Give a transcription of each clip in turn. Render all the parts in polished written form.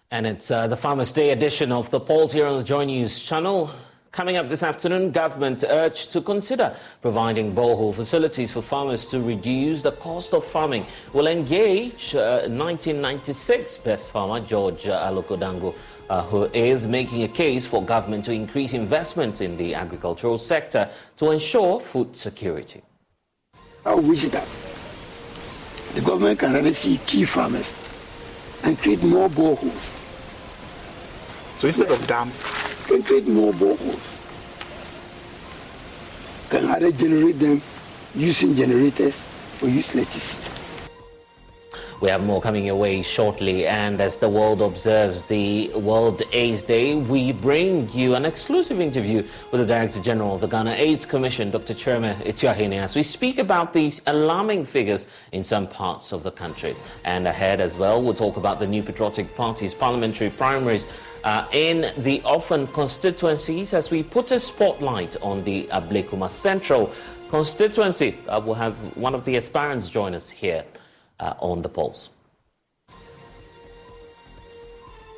And it's the Farmers' Day edition of the polls here on the Joy News channel. Coming up this afternoon, government urged to consider providing borehole facilities for farmers to reduce the cost of farming. Will engage 1996 best farmer George Aloko Dongo, who is making a case for government to increase investment in the agricultural sector to ensure food security. I wish that the government can really see key farmers and create more boreholes. So instead of dams, can create more boreholes. Can either generate them using generators or use electricity. We have more coming your way shortly, and as the world observes the World AIDS Day, we bring you an exclusive interview with the Director General of the Ghana AIDS Commission, Dr. Chirema Etiahene, as we speak about these alarming figures in some parts of the country. And ahead as well, we'll talk about the new patriotic parties' parliamentary primaries in the Often constituencies as we put a spotlight on the Ablekuma Central constituency. We'll have one of the aspirants join us here on the polls.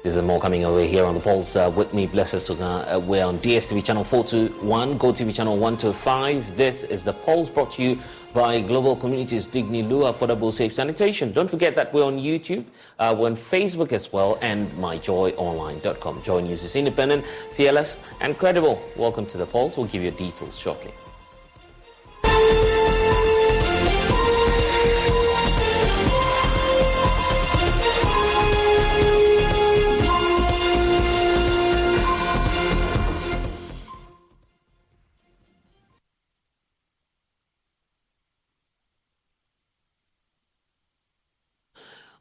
There's more coming away here on the polls with me, Blessed Suga. We're on DSTV channel 421, GoTV channel 125. This is the polls brought to you by Global Communities Dignilu Affordable Safe Sanitation. Don't forget that we're on YouTube, we're on Facebook as well, and myjoyonline.com. Joy News is independent, fearless, and credible. Welcome to the polls. We'll give you details shortly.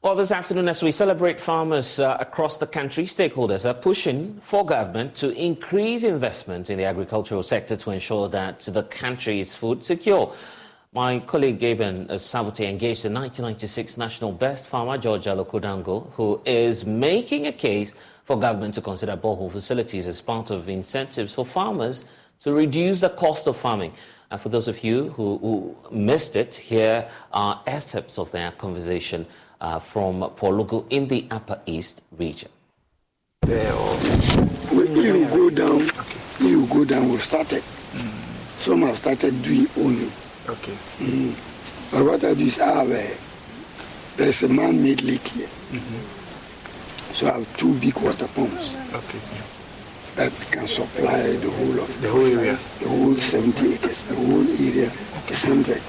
Well, this afternoon, as we celebrate farmers across the country, stakeholders are pushing for government to increase investment in the agricultural sector to ensure that the country is food secure. My colleague Gaben Sabote engaged the 1996 national best farmer, George Aloko Dongo, who is making a case for government to consider borehole facilities as part of incentives for farmers to reduce the cost of farming. And for those of you who missed it, here are excerpts of their conversation from Polugu in the Upper East region. You go down, we've started. Some have started doing only. Okay. But what I do is there's a man-made lake here. So I have 2 big water pumps. Okay. That can supply the whole of the whole area. The whole 70 acres. The whole area is 100.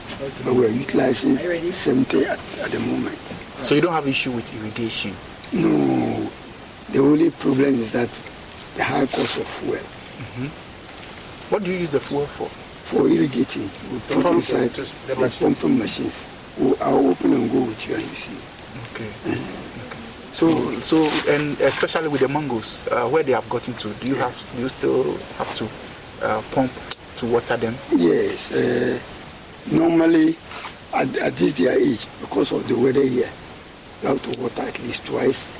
But we're utilizing 70 at the moment. So you don't have issue with irrigation? No. The only problem is that the high cost of fuel. What do you use the fuel for? For irrigating. We put inside the pumping machines. I'll open and go with you and you see. Okay. So and especially with the mangoes, where they have gotten to, do you still have to pump to water them? Yes. Normally, at this their age, because of the weather here, you have to water at least twice.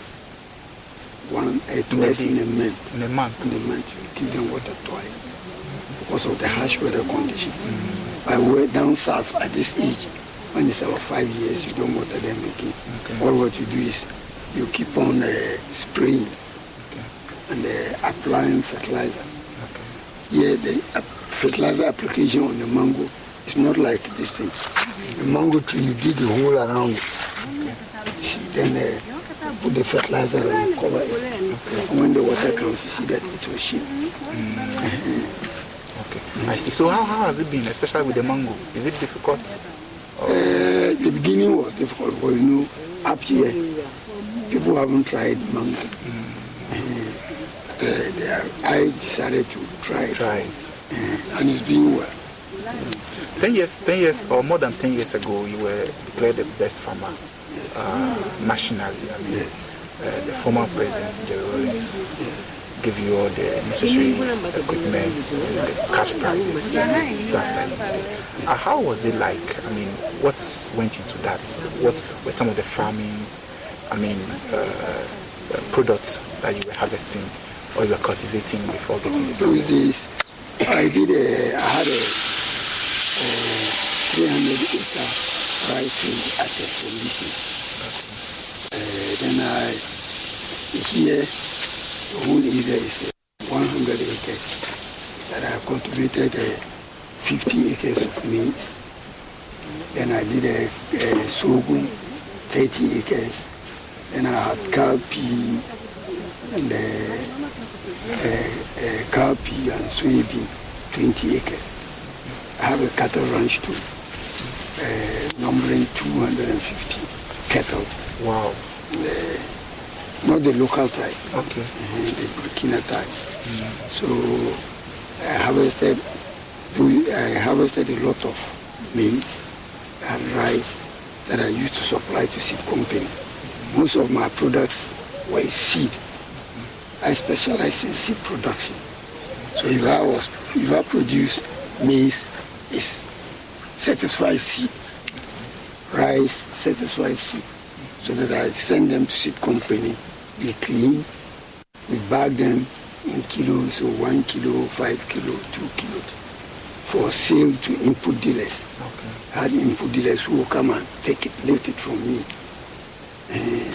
Twice in a month. In a month? In a month, you give them water twice because of the harsh weather condition. But we're down south at this age, when it's about 5 years, you don't water them again. Okay. All what you do is you keep on spraying and applying fertilizer. Yeah, the fertilizer application on the mango is not like this thing. The mango tree, you dig a hole around it. You see, then put the fertilizer and cover it. And when the water comes, you see that it will shift. Okay, I see. So how has it been, especially with the mango? Is it difficult? The beginning was difficult, but up here, people haven't tried mango. I decided to try it. And it's doing well. 10 years or more than 10 years ago, you were declared the best farmer nationally. I mean, the former president, Jerry Rawlings, gave you all the necessary equipment, the cash prizes, stuff like that. How was it like? I mean, what went into that? What were some of the farming, products that you were harvesting or you were cultivating before getting this? Those days, I had a 300-acre rice field at the solution. Then I Here, the whole area is 100 acres that I cultivated 50 acres of maize. Then I did a sorghum, 30 acres. Then I had cowpea and cowpea and soybean, 20 acres. I have a cattle ranch too, numbering 250 cattle. Wow. Not the local type. Okay. The Burkina type. So I harvested a lot of maize and rice that I used to supply to seed company. Most of my products were seed. I specialize in seed production. So if I produce maize, it's certified seed. Rice, certified seed. So that I send them to seed company. They clean. We bag them in kilos, so 1 kilo, 5 kilo, 2 kilos, for sale to input dealers. Okay. I had input dealers who will come and take it, lift it from me.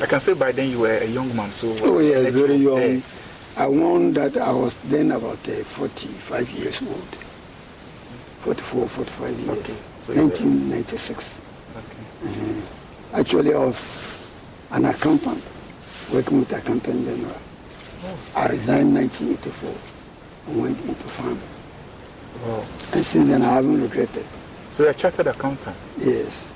I can say by then you were a young man, so... Oh yeah, very young. I won that I was then about 45 years old. 44, 45 years. Okay. So 1996. Okay. Actually, I was an accountant, working with Accountant General. I resigned in 1984 and went into farming. Wow. And since then, I haven't regretted. So you're a chartered accountant? Yes.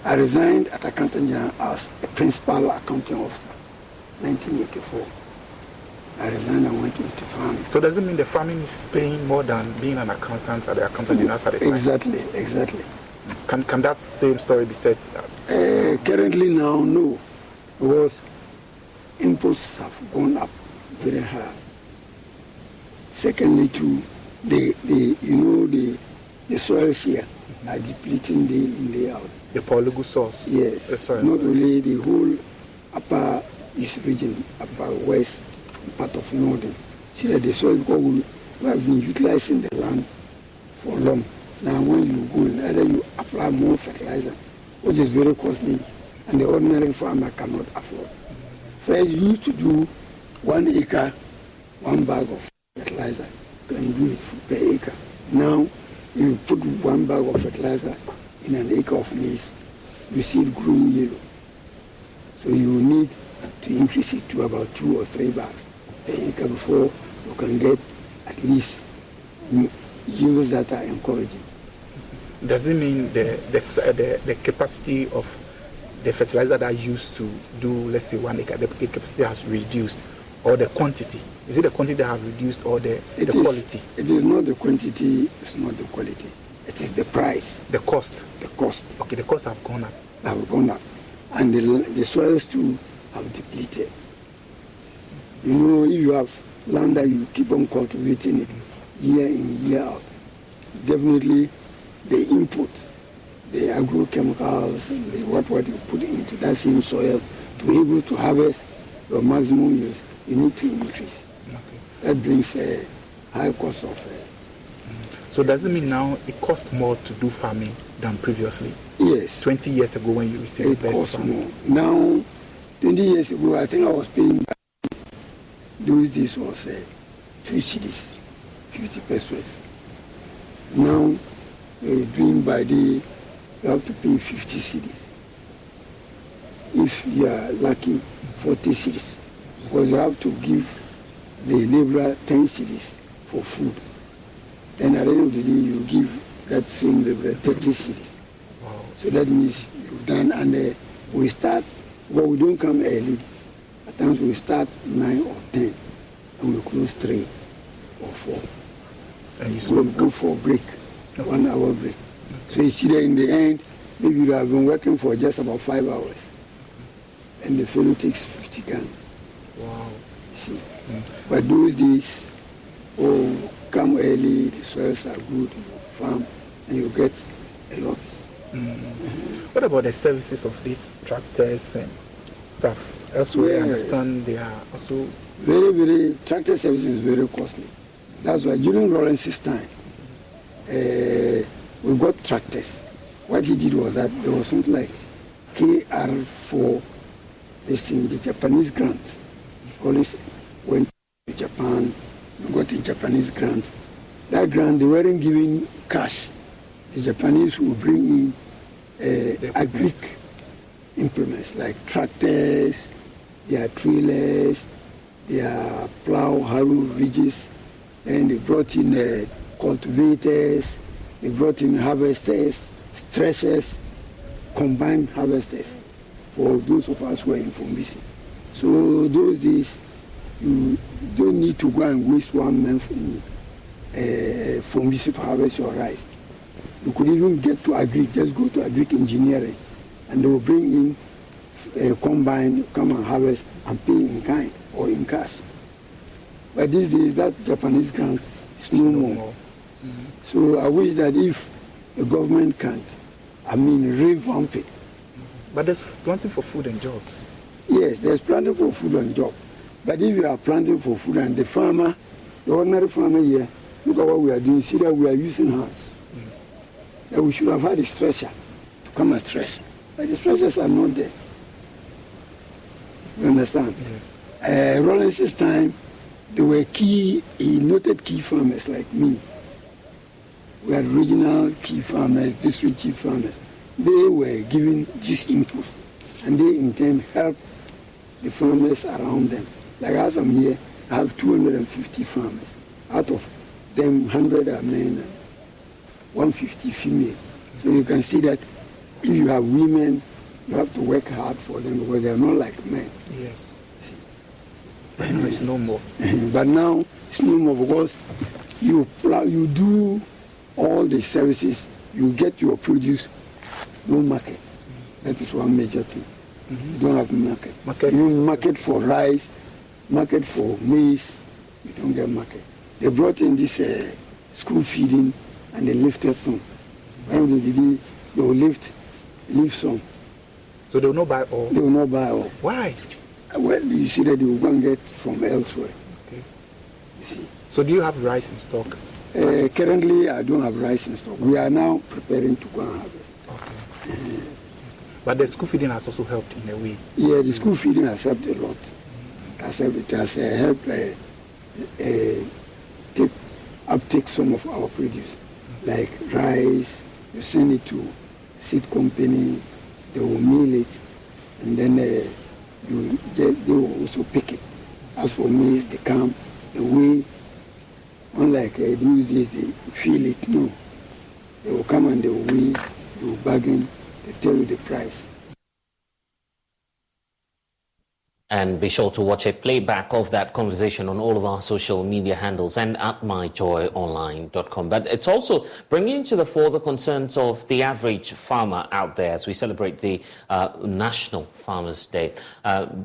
I resigned at Accountant General as a principal accounting officer, 1984. I resigned and went into farming. So does it mean the farming is paying more than being an accountant at the Accountant General at the time? Exactly. Can that same story be said? Currently now, no. Because inputs have gone up very high. Secondly, too, the soils here are depleting day in, day out. The polygon source? Yes. Not only the whole upper east region, upper west, part of northern. See that the soil, because we have been utilizing the land for long. Now when you go in, either you apply more fertilizer, which is very costly, and the ordinary farmer cannot afford. First, you used to do 1 acre, 1 bag of fertilizer. You can do it per acre. Now, if you put 1 bag of fertilizer in an acre of maize, you see it growing yellow. So you need to increase it to about 2 or 3 bags per acre before you can get at least yields that are encouraging. Does it mean the capacity of the fertilizer that used to do, let's say 1 acre, the capacity has reduced, or the quantity? Is it the quantity that has reduced, or the quality? It is not the quantity, it's not the quality. It is the price. The cost? The cost. Okay, the costs have gone up. Have gone up. And the soils too have depleted. You know, if you have land that you keep on cultivating it year in, year out, definitely the input, the agrochemicals, what you put into that same soil to be able to harvest your maximum yield, you need to increase. Okay. That brings a high cost of. So does it mean now it costs more to do farming than previously? Yes. 20 years ago when you received it the best costs farming? More. Now, 20 years ago, I think I was paying, those days was 2 cedis, 50 pesos. Now, doing by day, you have to pay 50 cedis. If you are lucky, 40 cedis. Because you have to give the laborer 10 cedis for food. Then at the end of the day, you give that same laborer 30 cedis. Wow. So that means you've done, and we start, well, we don't come early. At times we start 9 or 10, and we close 3 or 4. And you go for a break, 1 hour break. So you see that in the end, maybe you have been working for just about 5 hours. And the fellow takes 50 Ghana. Wow. You see. But those days, come early, the soils are good, you farm, and you get a lot. What about the services of these tractors and stuff? Elsewhere, I understand they are also... Very, tractor service is very costly. That's why during Lawrence's time, we got tractors. What he did was that there was something like KR4, this thing, the Japanese grant always went to Japan, got a Japanese grant. That grant, they weren't giving cash. The Japanese would bring in agri implements like tractors, their trailers, their plow, harrow ridges, and they brought in cultivators, they brought in harvesters, threshers, combined harvesters for those of us who are in Fombisi. So those days, you don't need to go and waste 1 month in Fombisi to harvest your rice. You could even get to agri, just go to agri engineering, and they will bring in a combine, come and harvest and pay in kind or in cash. But these days, that Japanese grant is no more. Mm-hmm. So I wish that if the government can't, revamp it. But there's plenty for food and jobs. Yes, there's plenty for food and jobs. But if you are planting for food and the farmer, the ordinary farmer here, look at what we are doing. See that we are using hands. Yes. That we should have had a stretcher to come and stretch. But the stretchers are not there. You understand? Yes. Rollins's time, there were noted key farmers like me. We had regional key farmers, district key farmers. They were given this input, and they in turn helped the farmers around them. Like as I'm here, I have 250 farmers. Out of them, 100 are men and 150 female. So you can see that if you have women, you have to work hard for them because they are not like men. Yes. See. But now it's no more. But now it's no more because you do all the services, you get your produce, no market. That is one major thing. Mm-hmm. You don't have market. You market for rice, market for maize, you don't get market. They brought in this school feeding and they lifted some. When they did, they will leave some. So they will not buy all? They will not buy all. Why? Well, you see that they will go and get from elsewhere. Okay. You see. So do you have rice in stock? Currently, I don't have rice in stock. We are now preparing to go and have it. Okay. But the school feeding has also helped in a way. Yeah, the school feeding has helped a lot. It has helped uptake some of our produce, like rice. You send it to seed company, they will mill it, and then they will also pick it. As for maize, they come, they weigh. Unlike those days, they feel it. No, they will come and they will weigh, they will bargain, they tell you the price. And be sure to watch a playback of that conversation on all of our social media handles and at myjoyonline.com. But it's also bringing to the fore the concerns of the average farmer out there as we celebrate the National Farmers' Day.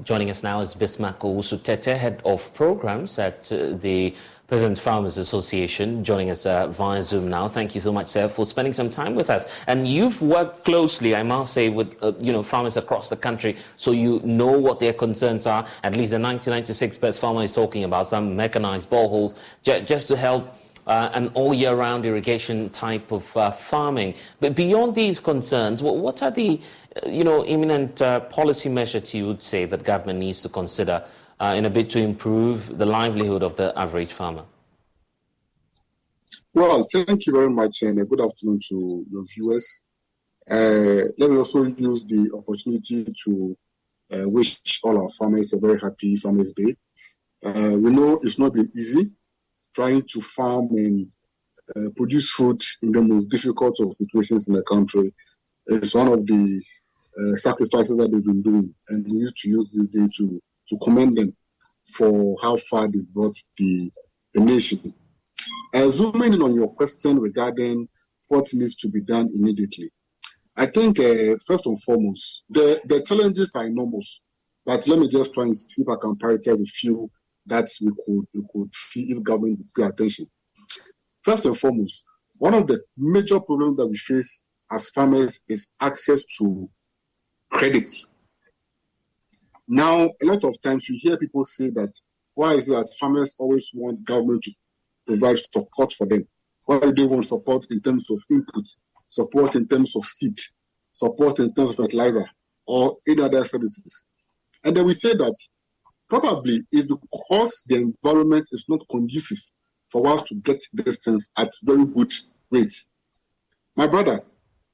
Joining us now is Bismarck Owusu-Tete, Head of Programs at the President Farmers Association, joining us via Zoom now. Thank you so much, sir, for spending some time with us. And you've worked closely, I must say, with farmers across the country, so you know what their concerns are. At least the 1996 best farmer is talking about some mechanized boreholes, just to help an all-year-round irrigation type of farming. But beyond these concerns, what are the imminent policy measures you would say that government needs to consider in a bid to improve the livelihood of the average farmer? Well, thank you very much, and good afternoon to your viewers. Let me also use the opportunity to wish all our farmers a very happy Farmers' Day. We know it's not been easy trying to farm and produce food in the most difficult of situations in the country. It's one of the sacrifices that they've been doing, and we need to use this day to commend them for how far they've brought the nation. Zooming in on your question regarding what needs to be done immediately, I think first and foremost, the challenges are enormous, but let me just try and see if I can prioritize a few that we could see if government would pay attention. First and foremost, one of the major problems that we face as farmers is access to credit. Now, a lot of times you hear people say that, why is it that farmers always want government to provide support for them? Why do they want support in terms of input, support in terms of seed, support in terms of fertilizer, or any other services? And then we say that Probably is because the environment is not conducive for us to get these things at very good rates. My brother,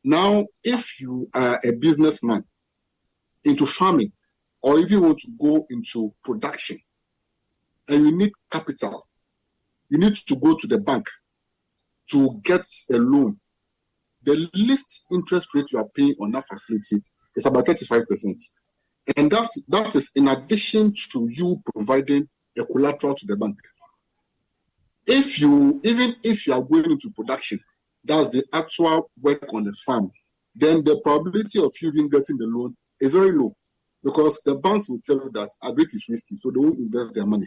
now if you are a businessman into farming, or if you want to go into production and you need capital, you need to go to the bank to get a loan. The least interest rate you are paying on that facility is about 35%. And that is in addition to you providing a collateral to the bank. Even if you are going into production, that's the actual work on the farm, then the probability of you even getting the loan is very low, because the banks will tell you that agric is risky, so they won't invest their money.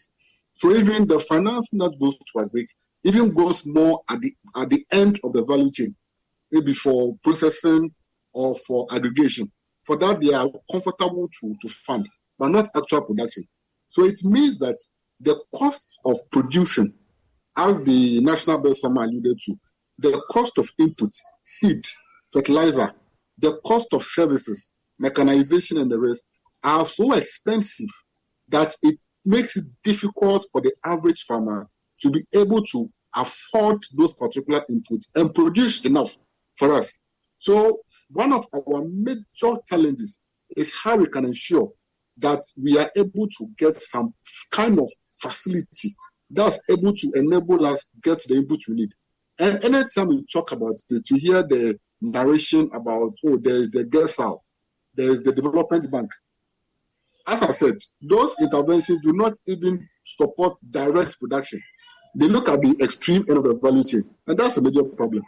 So even the financing that goes to agric even goes more at the end of the value chain, maybe for processing or for aggregation. For that, they are comfortable to fund, but not actual production. So it means that the costs of producing, as the National Best Farmer alluded to, the cost of input, seed, fertilizer, the cost of services, mechanization, and the rest are so expensive that it makes it difficult for the average farmer to be able to afford those particular inputs and produce enough for us. So one of our major challenges is how we can ensure that we are able to get some kind of facility that's able to enable us get the input we need. And anytime we talk about it, you hear the narration about, there's the guest house, there's the development bank. As I said, those interventions do not even support direct production. They look at the extreme end of the value chain, and that's a major problem.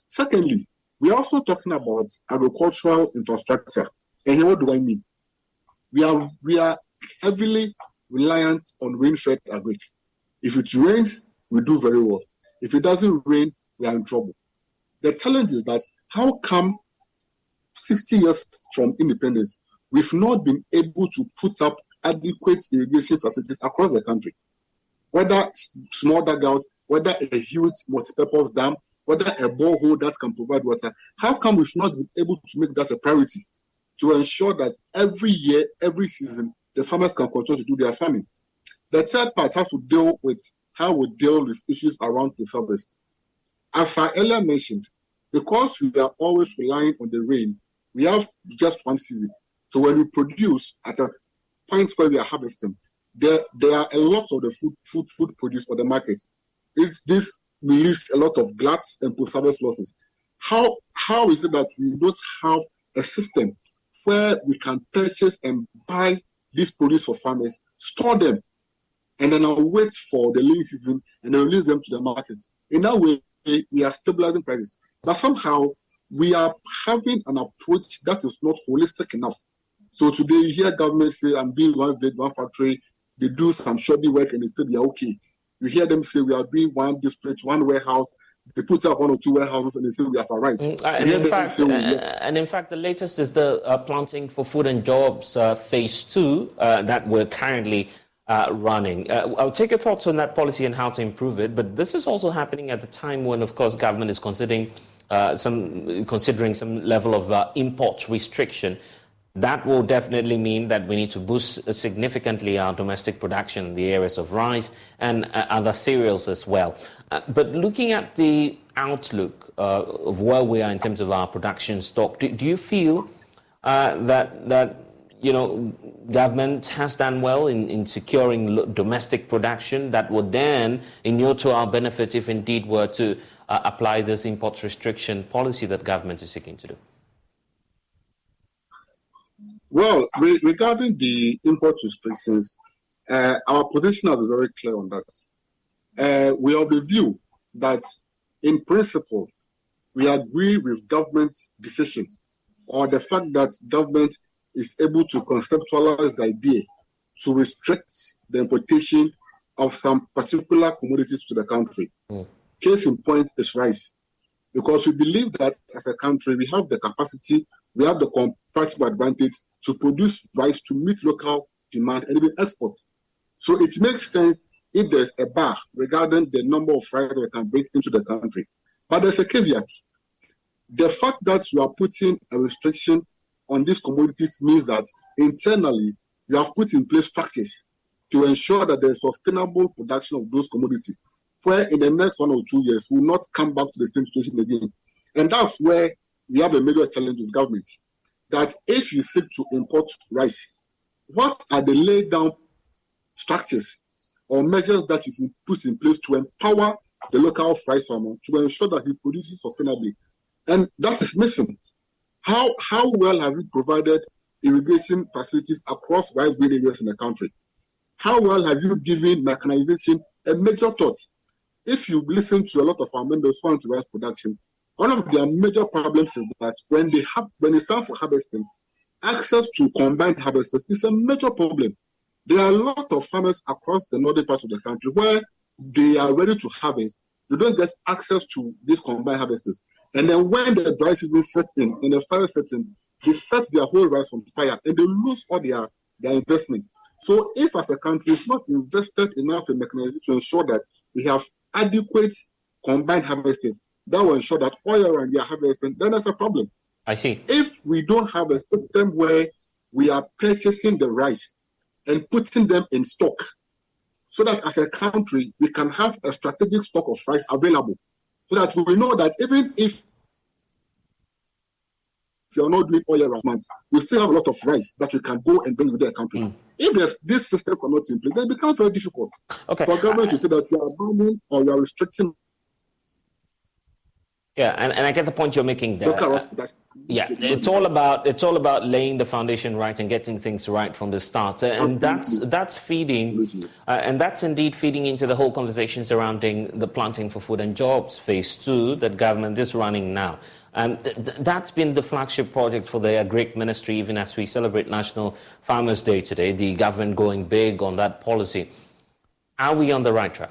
Secondly, we're also talking about agricultural infrastructure. And here, what do I mean? We are heavily reliant on rain-fed agric. If it rains, we do very well. If it doesn't rain, we are in trouble. The challenge is that how come 60 years from independence, we've not been able to put up adequate irrigation facilities across the country? Whether small dugout, whether a huge multi-purpose dam, whether a borehole that can provide water, how come we've not been able to make that a priority to ensure that every year, every season, the farmers can continue to do their farming? The third part has to deal with how we deal with issues around the harvest. As I earlier mentioned, because we are always relying on the rain, we have just one season. So when we produce at a point where we are harvesting, there are a lot of the food produced for the market. This releases a lot of gluts and post-harvest losses. How is it that we don't have a system where we can purchase and buy this produce for farmers, store them, and then I'll wait for the lean season and then release them to the market? In that way, we are stabilizing prices. But somehow, we are having an approach that is not holistic enough. So today, you hear government say, I'm doing one village, one factory, they do some shoddy work and they say they are okay. You hear them say we are doing one district, one warehouse. They put up one or two warehouses and they say we have arrived. And in fact, the latest is the planting for food and jobs phase 2 that we're currently running. I'll take your thoughts on that policy and how to improve it. But this is also happening at the time when, of course, government is considering some level of import restriction. That will definitely mean that we need to boost significantly our domestic production in the areas of rice and other cereals as well. But looking at the outlook of where we are in terms of our production stock, do you feel that government has done well in securing domestic production that would then inure to our benefit if indeed were to apply this import restriction policy that government is seeking to do? Well, regarding the import restrictions, our position is very clear on that. We are of the view that, in principle, we agree with government's decision, or the fact that government is able to conceptualize the idea to restrict the importation of some particular commodities to the country. Case in point is rice, because we believe that as a country we have the capacity, we have the comparative advantage to produce rice to meet local demand and even exports. So it makes sense if there's a bar regarding the number of rice that we can bring into the country. But there's a caveat. The fact that you are putting a restriction on these commodities means that internally you have put in place structures to ensure that there's sustainable production of those commodities, where in the next 1 or 2 years we will not come back to the same situation again. And that's where we have a major challenge with government, that if you seek to import rice, what are the laid down structures or measures that you can put in place to empower the local rice farmer to ensure that he produces sustainably? And that is missing. How well have you provided irrigation facilities across rice growing areas in the country? How well have you given mechanization a major thought? If you listen to a lot of our members who want to rice production, one of their major problems is that when it's time for harvesting, access to combined harvesters is a major problem. There are a lot of farmers across the northern part of the country where they are ready to harvest. They don't get access to these combined harvesters. And then when the dry season sets in and the fire sets in, they set their whole rice on fire and they lose all their investment. So if as a country is not invested enough in mechanization to ensure that we have adequate combined harvesters that will ensure that all year round they are harvesting, then there's a problem. I see. If we don't have a system where we are purchasing the rice and putting them in stock, so that as a country we can have a strategic stock of rice available, so that we know that even if you are not doing all year round, we still have a lot of rice that we can go and bring within the country. If this system cannot in place, then it becomes very difficult for government to say that you are banning or you are restricting. Yeah, and I get the point you're making there. Yeah, it's all about laying the foundation right and getting things right from the start, and that's feeding, and that's indeed feeding into the whole conversation surrounding the Planting for Food and Jobs Phase 2 that government is running now. And that's been the flagship project for the Agric Ministry, even as we celebrate National Farmers' Day today. The government going big on that policy. Are we on the right track?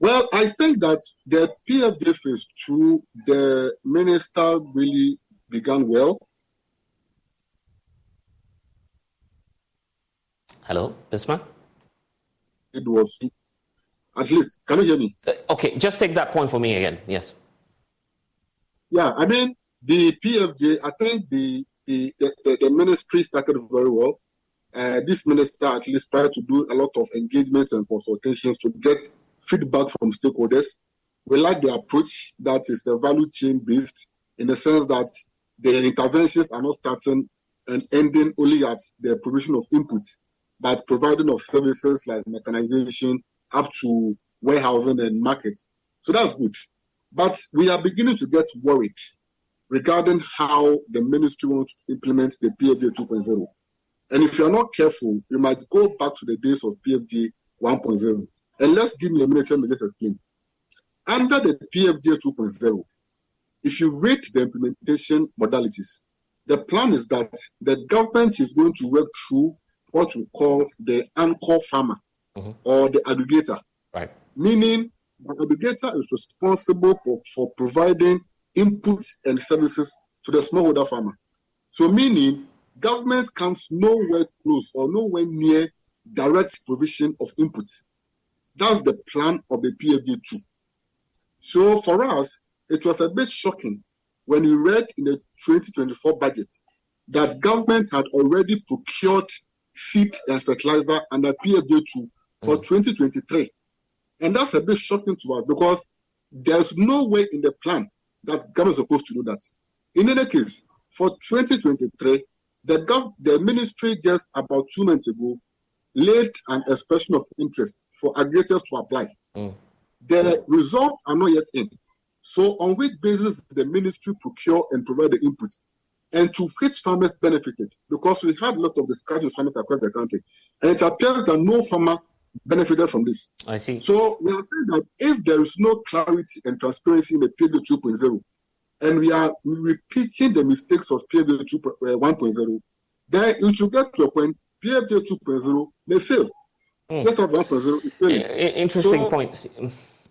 Well, I think that the PFJ Phase 2, the minister really began well. Hello, Bismarck? It was, at least, can you hear me? Okay, just take that point for me again, yes. Yeah, I mean, the PFJ, I think the ministry started very well. This minister at least tried to do a lot of engagements and consultations to get feedback from stakeholders. We like the approach that is a value chain based, in the sense that the interventions are not starting and ending only at the provision of inputs, but providing of services like mechanization up to warehousing and markets. So that's good. But we are beginning to get worried regarding how the ministry wants to implement the PFJ 2.0. And if you're not careful, you might go back to the days of PFJ 1.0. And let's give me a minute, let me just explain. Under the PFJ 2.0, if you read the implementation modalities, the plan is that the government is going to work through what we call the anchor farmer or the aggregator. Right. Meaning, the aggregator is responsible for providing inputs and services to the smallholder farmer. So meaning, government comes nowhere close or nowhere near direct provision of inputs. That's the plan of the PFJ 2. So for us, it was a bit shocking when we read in the 2024 budget that government had already procured seed and fertilizer under PFJ 2 for 2023. And that's a bit shocking to us because there's no way in the plan that government is supposed to do that. In any case, for 2023, the ministry just about 2 months ago laid an expression of interest for aggregators to apply. The results are not yet in. So on which basis the ministry procure and provide the inputs? And to which farmers benefited? Because we had a lot of discussions with farmers across the country. And it appears that no farmer benefited from this. I see. So we are saying that if there is no clarity and transparency in the PFJ 2.0, and we are repeating the mistakes of PFJ 1.0, then it should get to a point PFJ 2.0 may fail. Just as 1.0 is failing. Interesting points.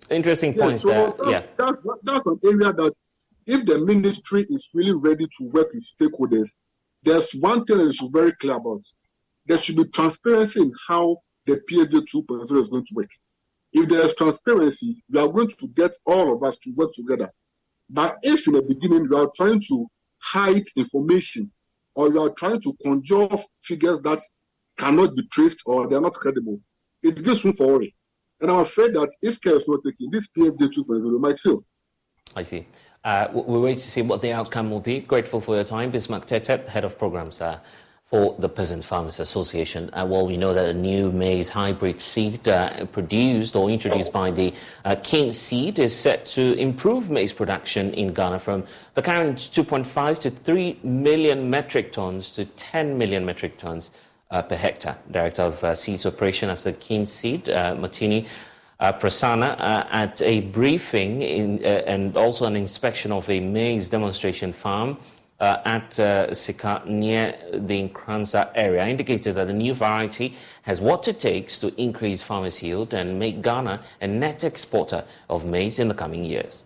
Interesting points there. That's an area that if the ministry is really ready to work with stakeholders, there's one thing that is very clear about. There should be transparency in how the PFJ 2.0 is going to work. If there is transparency, we are going to get all of us to work together. But if in the beginning you are trying to hide information or you are trying to conjure figures that cannot be traced or they are not credible, it gives room for worry. And I'm afraid that if care is not taken, this PFJ 2.0 might fail. I see. We'll wait to see what the outcome will be. Grateful for your time. Bismarck Tetep, Head of Programs for the Peasant Farmers Association. Well, we know that a new maize hybrid seed produced or introduced by the King Seed is set to improve maize production in Ghana from the current 2.5 to 3 million metric tons to 10 million metric tons per hectare. Director of Seeds Operation at the King Seed, Martini Prasanna, at a briefing and also an inspection of a maize demonstration farm at Sika near the Nkranza area, indicated that the new variety has what it takes to increase farmers' yield and make Ghana a net exporter of maize in the coming years.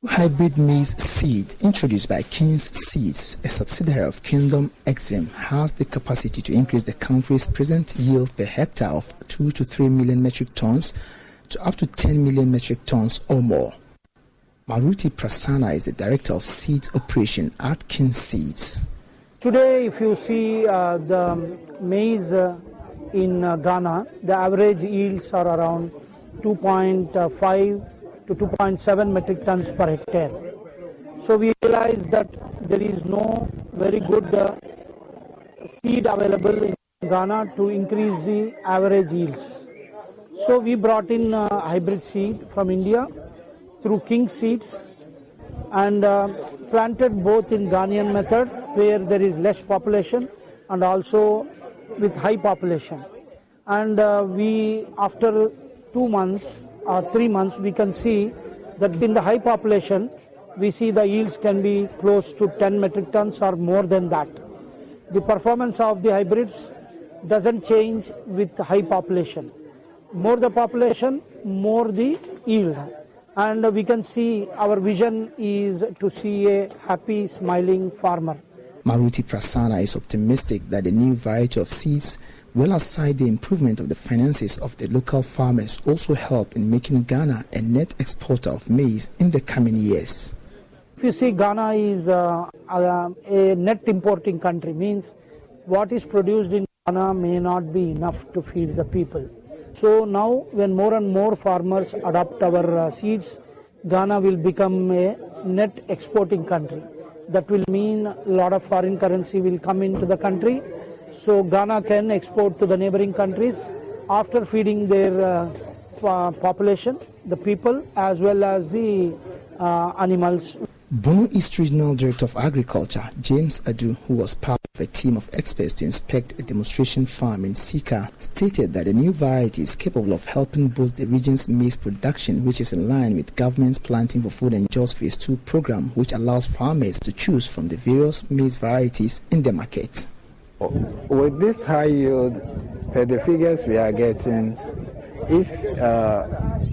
Hybrid maize seed introduced by King's Seeds, a subsidiary of Kingdom Exim, has the capacity to increase the country's present yield per hectare of 2 to 3 million metric tons to up to 10 million metric tons or more. Maruti Prasanna is the director of seeds operation at King's Seeds. Today, if you see the maize in Ghana, the average yields are around 2.5 to 2.7 metric tons per hectare. So we realize that there is no very good seed available in Ghana to increase the average yields. So we brought in hybrid seed from India through King Seeds and planted both in Ghanaian method where there is less population and also with high population. And we, after 2 months or 3 months, we can see that in the high population, we see the yields can be close to 10 metric tons or more than that. The performance of the hybrids doesn't change with high population. More the population, more the yield. And we can see our vision is to see a happy, smiling farmer. Maruti Prasanna is optimistic that the new variety of seeds, well aside the improvement of the finances of the local farmers, also help in making Ghana a net exporter of maize in the coming years. If you see, Ghana is a net importing country, means what is produced in Ghana may not be enough to feed the people. So now when more and more farmers adopt our seeds, Ghana will become a net exporting country. That will mean a lot of foreign currency will come into the country. So Ghana can export to the neighboring countries after feeding their population, the people, as well as the animals. Bono East Regional Director of Agriculture, James Adu, who was part of a team of experts to inspect a demonstration farm in Sika, stated that the new variety is capable of helping boost the region's maize production, which is in line with government's Planting for Food and Jobs Phase 2 program, which allows farmers to choose from the various maize varieties in the market. With this high yield, per the figures we are getting, if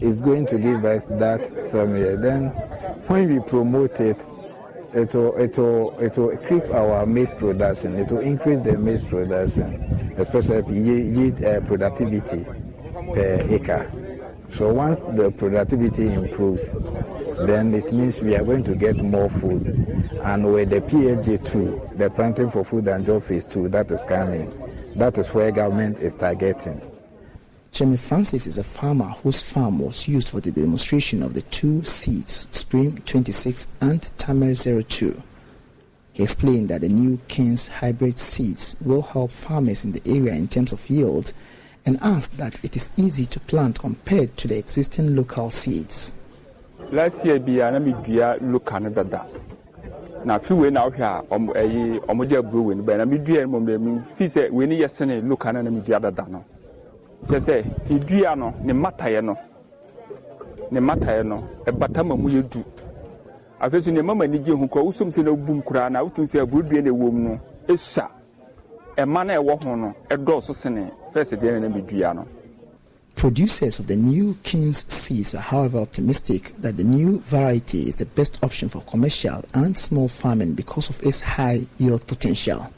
it's going to give us that some year, then when we promote it, it will creep our maize production. It will increase the maize production, especially yield productivity per acre. So once the productivity improves, then it means we are going to get more food. And with the PFJ2, the Planting for Food and Job Phase 2, that is coming, that is where government is targeting. Chemi Francis is a farmer whose farm was used for the demonstration of the two seeds, Spring 26 and Tamer 02. He explained that the new King's hybrid seeds will help farmers in the area in terms of yield, and asked that it is easy to plant compared to the existing local seeds. Last year, I look Canada. Now, few way now here, Omodia brewing, but I'm doing Fise, we need a senate look at the other dano. Just say, he diano, ne matayano, a batama mu do. I've seen a mamma Niji who calls some say no boom crown out to say a would be in a woman. It's a man a walk on a dorsal sene, first again and Diano. Producers of the new King's seeds are, however, optimistic that the new variety is the best option for commercial and small farming because of its high yield potential.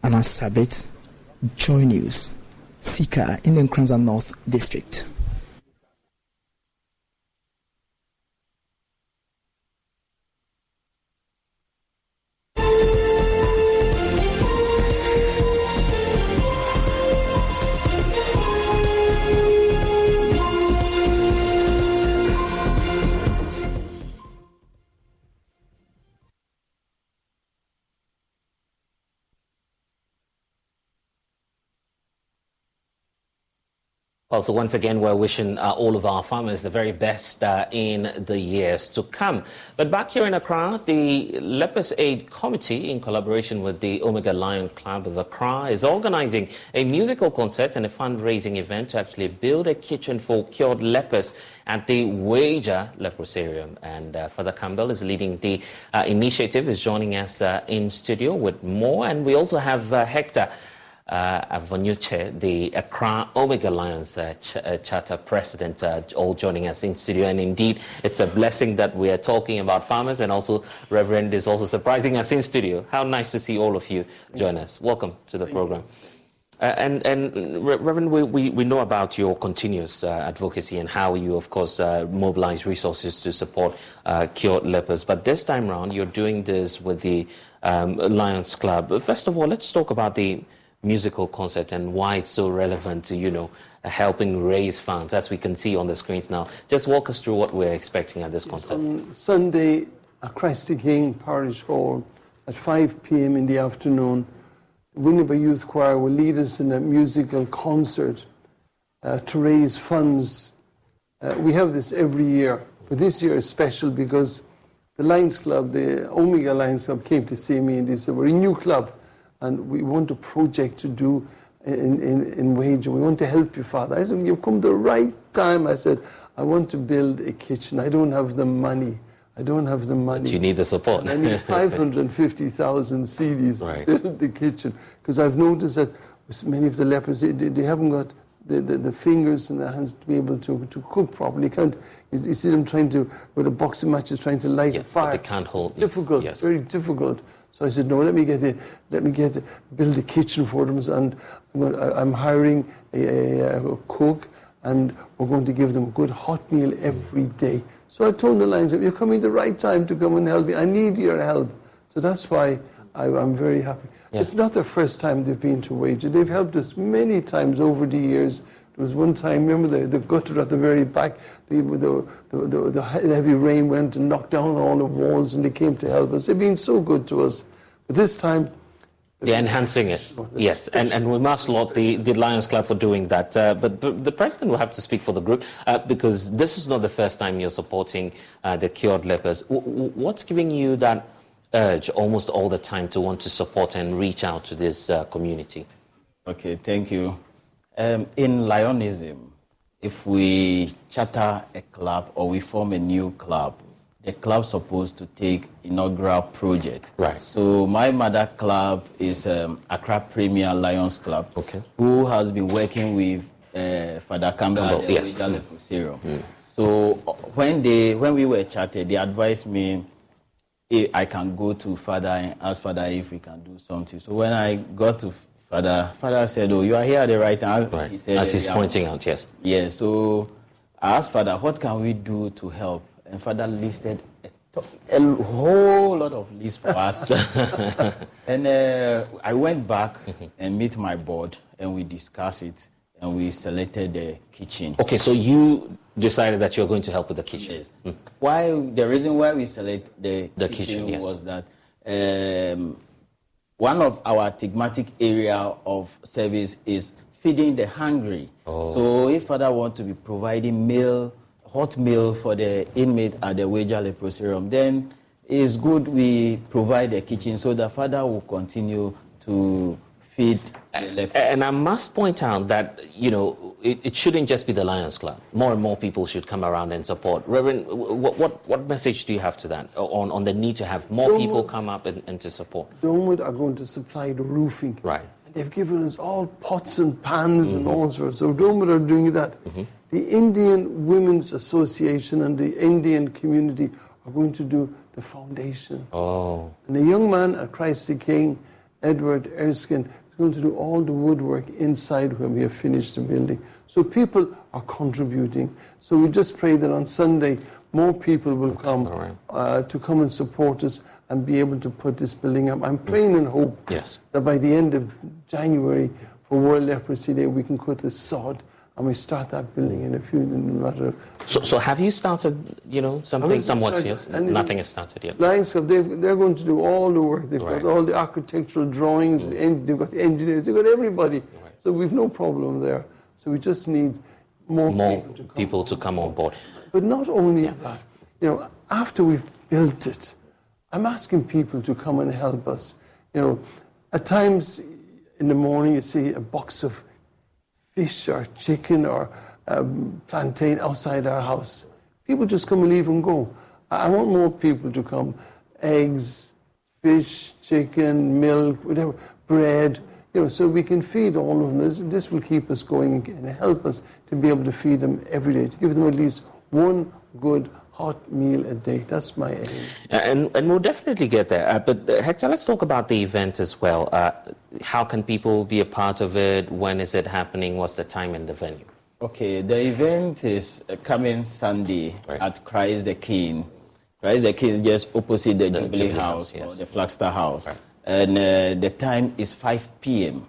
Anas Sabit, Joy News, Sika in the Nkranza North District. Also, once again, we're wishing all of our farmers the very best in the years to come. But back here in Accra, the Lepers Aid Committee, in collaboration with the Omega Lion Club of Accra, is organizing a musical concert and a fundraising event to actually build a kitchen for cured lepers at the Wager Leprosarium. And Father Campbell is leading the initiative, is joining us in studio with more. And we also have Hector Avonyuche, the Accra Omega Lions Charter President, all joining us in studio. And indeed, it's a blessing that we are talking about farmers, and also Reverend is also surprising us in studio. How nice to see all of you join us. Welcome to the program. And Reverend, we know about your continuous advocacy and how you, of course, mobilize resources to support cured lepers. But this time around, you're doing this with the Lions Club. First of all, let's talk about the musical concert and why it's so relevant to, helping raise funds, as we can see on the screens now. Just walk us through what we're expecting at this concert. On Sunday at Christ the King Parish Hall at 5 p.m. in the afternoon, Winneba Youth Choir will lead us in a musical concert to raise funds. We have this every year, but this year is special because the Lions Club, the Omega Lions Club, came to see me and they said, we're a new club, and we want a project to do in Wager. We want to help you, Father. I said, you've come the right time. I said, I want to build a kitchen. I don't have the money. But you need the support. And I need 550,000 CDs to build the kitchen. Because I've noticed that many of the lepers, they haven't got the fingers and the hands to be able to cook properly. You see them trying to, with a box of matches, trying to light a fire. They can't hold. It's difficult, very difficult. So I said, no, let me build a kitchen for them, and I'm hiring a cook, and we're going to give them a good hot meal every day. So I told the Lions, you're coming the right time to come and help me. I need your help. So that's why I'm very happy. Yeah. It's not the first time they've been to Wager. They've helped us many times over the years. There was one time, remember the gutter at the very back, the heavy rain went and knocked down all the walls, and they came to help us. They've been so good to us. But this time, they're enhancing it. Yes, and we must laud the Lions Club for doing that. But the president will have to speak for the group because this is not the first time you're supporting the cured lepers. What's giving you that urge almost all the time to want to support and reach out to this community? Okay, thank you. In Lionism, if we charter a club or we form a new club, the club's supposed to take inaugural project. Right. So my mother club is Accra Premier Lions Club, who has been working with Father Campbell at the Wager Leprosarium. So when we were chartered, they advised me I can go to Father and ask Father if we can do something. So when I got to Father said, oh, you are here at the right time. Right. He said, as he's pointing out, yes. Yeah, so I asked Father, what can we do to help? And Father listed a whole lot of lists for us. And I went back and met my board, and we discussed it, and we selected the kitchen. Okay, so you decided that you're going to help with the kitchen. Yes. The reason why we select the kitchen was that one of our thematic area of service is feeding the hungry. Oh. So if Father wants to be providing hot meal for the inmate at the Wager Leprosarium, then it's good we provide a kitchen so the Father will continue to feed the lepers. And I must point out that, it shouldn't just be the Lions Club. More and more people should come around and support. Reverend, what message do you have to that, on the need to have more people come up and to support? Dormwood are going to supply the roofing. Right. And they've given us all pots and pans and all sorts. So Dormwood are doing that. The Indian Women's Association and the Indian community are going to do the foundation. Oh. And the young man at Christ the King, Edward Erskine, is going to do all the woodwork inside when we have finished the building. So people are contributing. So we just pray that on Sunday, more people will come to come and support us and be able to put this building up. I'm praying and hope that by the end of January, for World Leprosy Day, we can cut the sod and we start that building in a matter of... So have you started, something somewhat, yes? Nothing has started yet. Lions Club, they're going to do all the work. They've got all the architectural drawings, they've got the engineers, they've got everybody. So we've no problem there. So we just need more people to come on board. But not only that, after we've built it, I'm asking people to come and help us. At times in the morning, you see a box of fish or chicken or plantain outside our house. People just come and leave and go. I want more people to come. Eggs, fish, chicken, milk, whatever, bread, so we can feed all of them. This will keep us going and help us to be able to feed them every day, to give them at least one good hot meal a day. That's my aim. And we'll definitely get there. But Hector, let's talk about the event as well. How can people be a part of it? When is it happening? What's the time and the venue? Okay, the event is coming Sunday at Christ the King. Christ the King is just opposite the Jubilee House, or the Flagstaff House. Right. And the time is 5 p.m.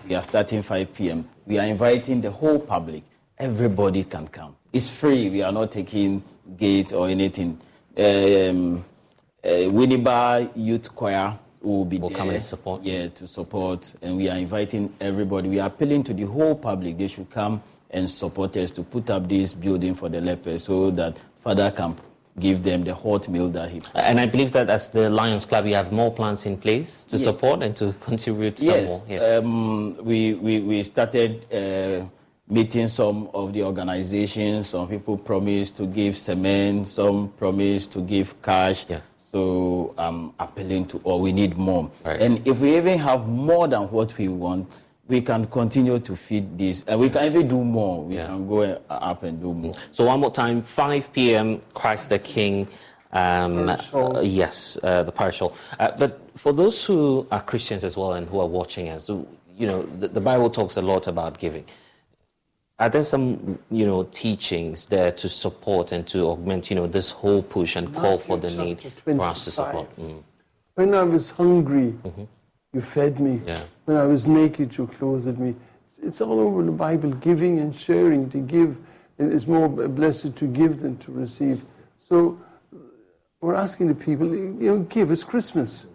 We are starting 5 p.m. We are inviting the whole public. Everybody can come. It's free. We are not taking gate or anything. Winneba Youth Choir will be there. Come and support. Yeah, to support. And we are inviting everybody. We are appealing to the whole public. They should come and support us to put up this building for the lepers so that Father can give them the hot meal that he promised. And I believe that as the Lions Club, you have more plans in place to support and to contribute some more. Yes, we started meeting some of the organizations. Some people promised to give cement, some promised to give cash. Yeah. So I'm appealing to all, we need more. Right. And if we even have more than what we want, we can continue to feed this. And we can even do more. We can go up and do more. So one more time, 5 p.m., Christ the King. The parish hall. But for those who are Christians as well and who are watching us, the Bible talks a lot about giving. Are there some, teachings there to support and to augment, this whole push and call for the need for us to support? When I was hungry, you fed me. Yeah. When I was naked, you clothed me. It's all over the Bible, giving and sharing. To give is more blessed to give than to receive. So we're asking the people, give. It's Christmas.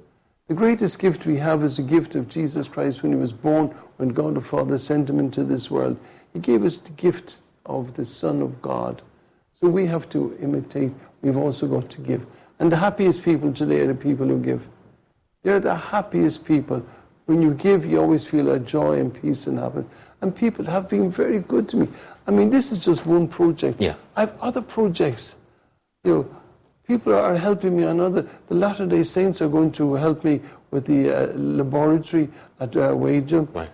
The greatest gift we have is the gift of Jesus Christ when he was born, when God the Father sent him into this world. He gave us the gift of the Son of God. So we have to imitate. We've also got to give. And the happiest people today are the people who give. They're the happiest people. When you give, you always feel a joy and peace and happiness. And people have been very good to me. I mean, this is just one project. Yeah. I have other projects. People are helping me on other. The Latter-day Saints are going to help me with the laboratory at Wajum. Right.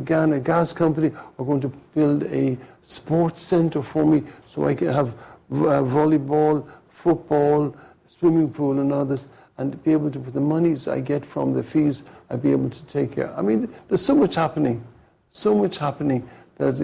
Ghana Gas Company are going to build a sports center for me so I can have volleyball, football, swimming pool and others, and be able to, with the monies I get from the fees, I'll be able to take care. I mean, there's so much happening that,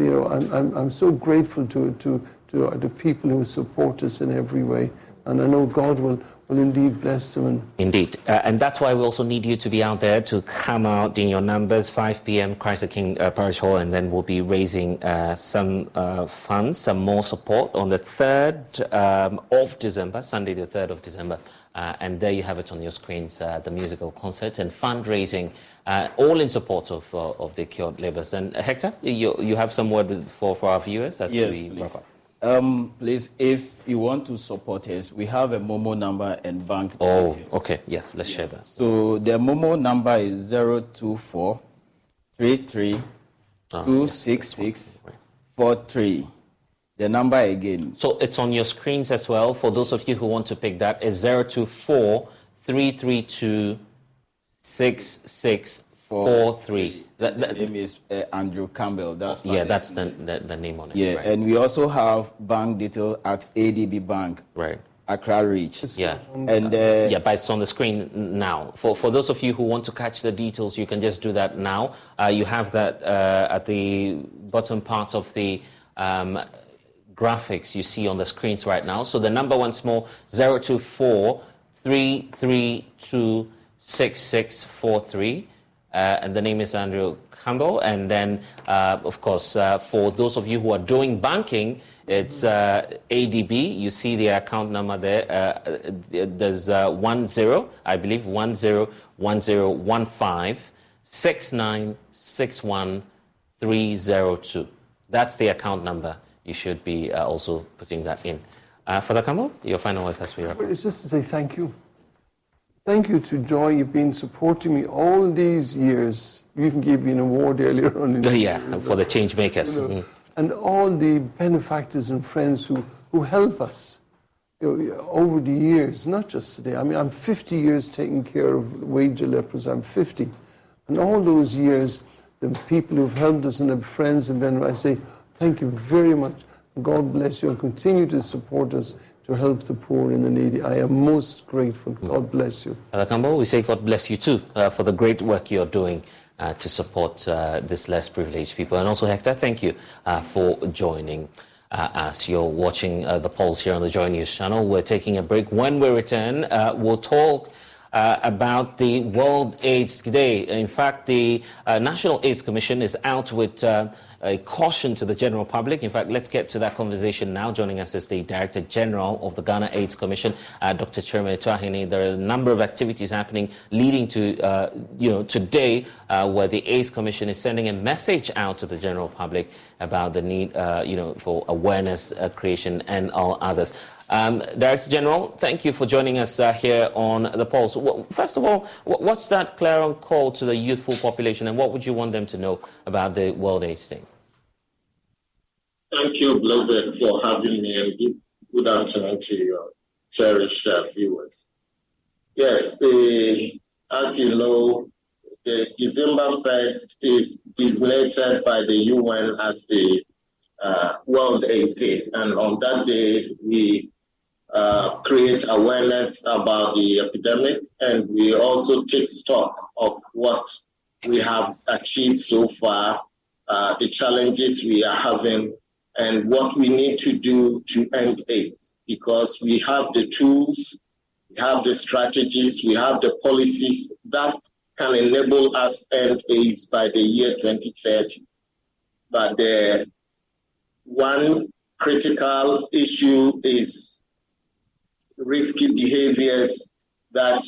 I'm so grateful to the people who support us in every way. And I know God will indeed bless them. Indeed. And that's why we also need you to be out there, to come out in your numbers, 5 p.m., Christ the King Parish Hall, and then we'll be raising some funds, some more support on the 3rd of December, Sunday the 3rd of December. And there you have it on your screens, the musical concert and fundraising, all in support of the cured labourers. And Hector, you have some word for our viewers as we wrap up. Please, if you want to support us, we have a Momo number and bank details. Oh, okay. Yes, let's share that. So the Momo number is 024 33 266 43. The number again. So it's on your screens as well. For those of you who want to pick that, is 024 332 6643. The name is Andrew Campbell. That's the name on it. Yeah, right. And we also have bank detail at ADB Bank. Right. Accra Reach. Yeah. And but it's on the screen now. For those of you who want to catch the details, you can just do that now. You have that at the bottom part of the graphics you see on the screens right now. So the number once more, 024 332 6643. And the name is Andrew Campbell. And then, of course, for those of you who are doing banking, it's ADB. You see the account number there. There's 10, I believe, 101015 6961302. That's the account number. you should be also putting that in. Father Campbell, your final words as we wrap up. It's just to say thank you. Thank you to Joy. You've been supporting me all these years. You even gave me an award earlier on. For the change makers. And all the benefactors and friends who help us over the years, not just today. I mean, I'm 50 years taking care of wage lepers. I'm 50. And all those years, the people who've helped us and the friends and then I say, thank you very much. God bless you and continue to support us to help the poor and the needy. I am most grateful. God bless you. Father Campbell, we say God bless you too for the great work you're doing to support this less privileged people. And also, Hector, thank you for joining us. You're watching the Pulse here on the Joy News channel. We're taking a break. When we return, we'll talk about the World AIDS Day. In fact, the National AIDS Commission is out with a caution to the general public. In fact, let's get to that conversation now. Joining us is the Director General of the Ghana AIDS Commission, Dr. Chirme Tuahini. There are a number of activities happening leading to, today, where the AIDS Commission is sending a message out to the general public about the need, for awareness creation and all others. Director General, thank you for joining us here on the Pulse. First of all, what's that clarion call to the youthful population, and what would you want them to know about the World AIDS Day? Thank you, Blessed, for having me, and good afternoon to your cherished viewers. Yes, as you know, the December 1st is designated by the UN as the World AIDS Day, and on that day we create awareness about the epidemic, and we also take stock of what we have achieved so far, the challenges we are having, and what we need to do to end AIDS, because we have the tools, we have the strategies, we have the policies that can enable us end AIDS by the year 2030. But the one critical issue is risky behaviors that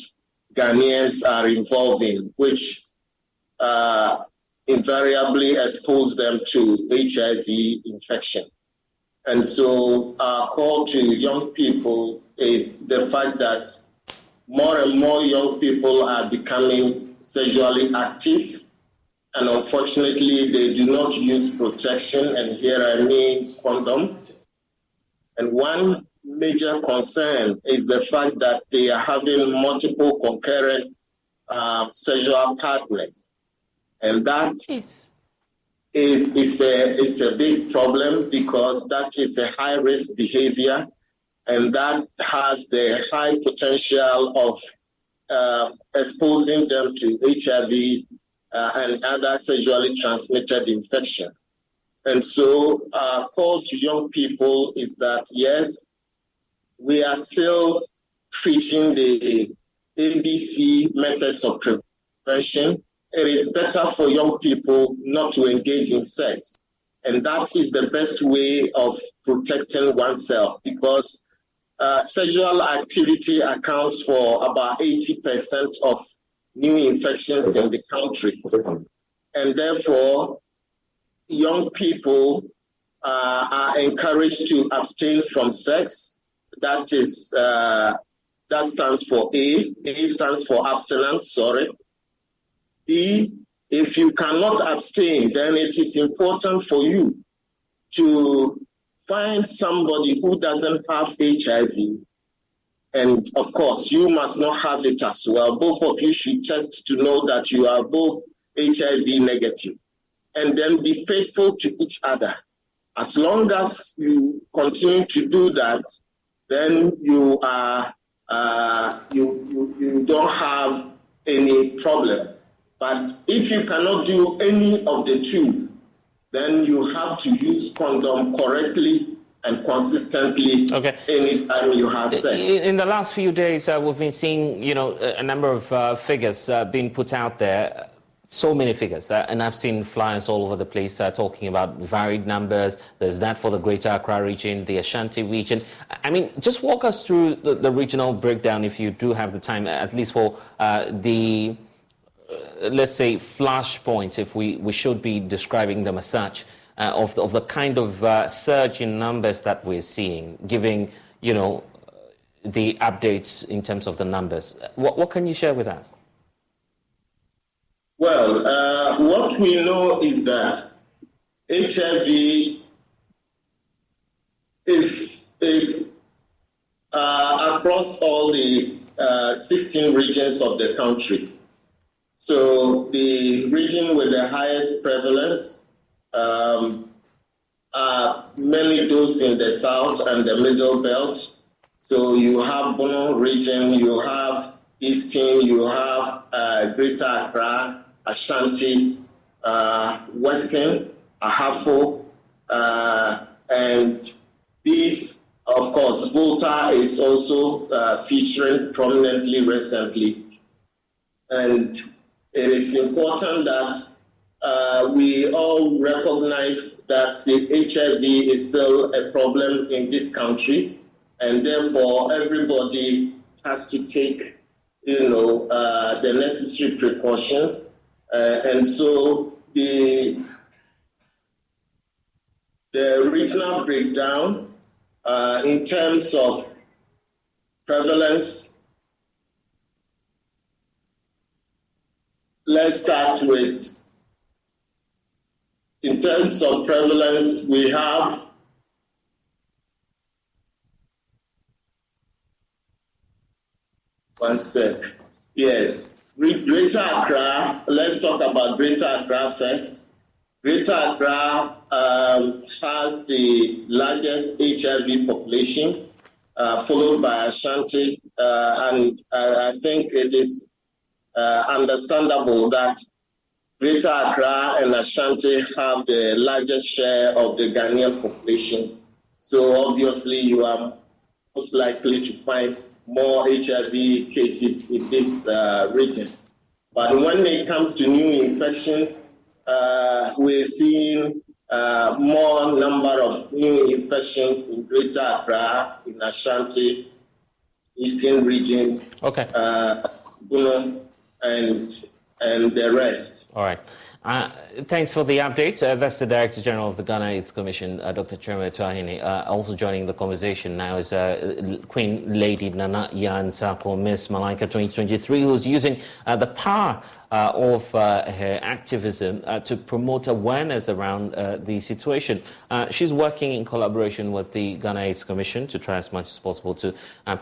Ghanaians are involved in, which invariably expose them to HIV infection. And so our call to young people is the fact that more and more young people are becoming sexually active, and unfortunately they do not use protection, and here I mean condom. And one major concern is the fact that they are having multiple concurrent sexual partners. And that is a big problem, because that is a high-risk behavior, and that has the high potential of exposing them to HIV and other sexually transmitted infections. And so our call to young people is that, yes, we are still preaching the ABC methods of prevention. It is better for young people not to engage in sex. And that is the best way of protecting oneself, because sexual activity accounts for about 80% of new infections in the country. And therefore, young people are encouraged to abstain from sex. That is, that stands for A. A stands for abstinence, sorry. B, if you cannot abstain, then it is important for you to find somebody who doesn't have HIV. And of course, you must not have it as well. Both of you should test to know that you are both HIV negative. And then be faithful to each other. As long as you continue to do that, then you are you don't have any problem. But if you cannot do any of the two, then you have to use condom correctly and consistently anytime you have sex. In the last few days, we've been seeing, a number of figures being put out there. So many figures, and I've seen flyers all over the place talking about varied numbers. There's that for the Greater Accra region, the Ashanti region. I mean, just walk us through the regional breakdown, if you do have the time, at least for let's say, flashpoints, if we should be describing them as such, of the kind of surge in numbers that we're seeing, giving, the updates in terms of the numbers. What can you share with us? Well, what we know is that HIV is across all the 16 regions of the country. So the region with the highest prevalence are mainly those in the south and the middle belt. So you have Bono region, you have Eastern, you have Greater Accra, Ashanti, Western, Ahafo, and these, of course, Volta is also featuring prominently recently. And it is important that we all recognize that the HIV is still a problem in this country, and therefore everybody has to take, the necessary precautions. And so the regional breakdown in terms of prevalence, let's start with, in terms of prevalence, we have one sec. Yes, Greater Accra, let's talk about Greater Accra first. Greater Accra has the largest HIV population, followed by Ashanti, and I think it is understandable that Greater Accra and Ashanti have the largest share of the Ghanaian population. So obviously you are most likely to find more HIV cases in these regions. But when it comes to new infections, we're seeing more number of new infections in Greater Accra, in Ashanti, Eastern region, Bono, and the rest. All right. Thanks for the update. That's the Director General of the Ghana AIDS Commission, Dr. Cherme Tuahine. Also joining the conversation now is Queen Lady Nana Yan Sako, Miss Malaika 2023, who's using the power of her activism to promote awareness around the situation. She's working in collaboration with the Ghana AIDS Commission to try as much as possible to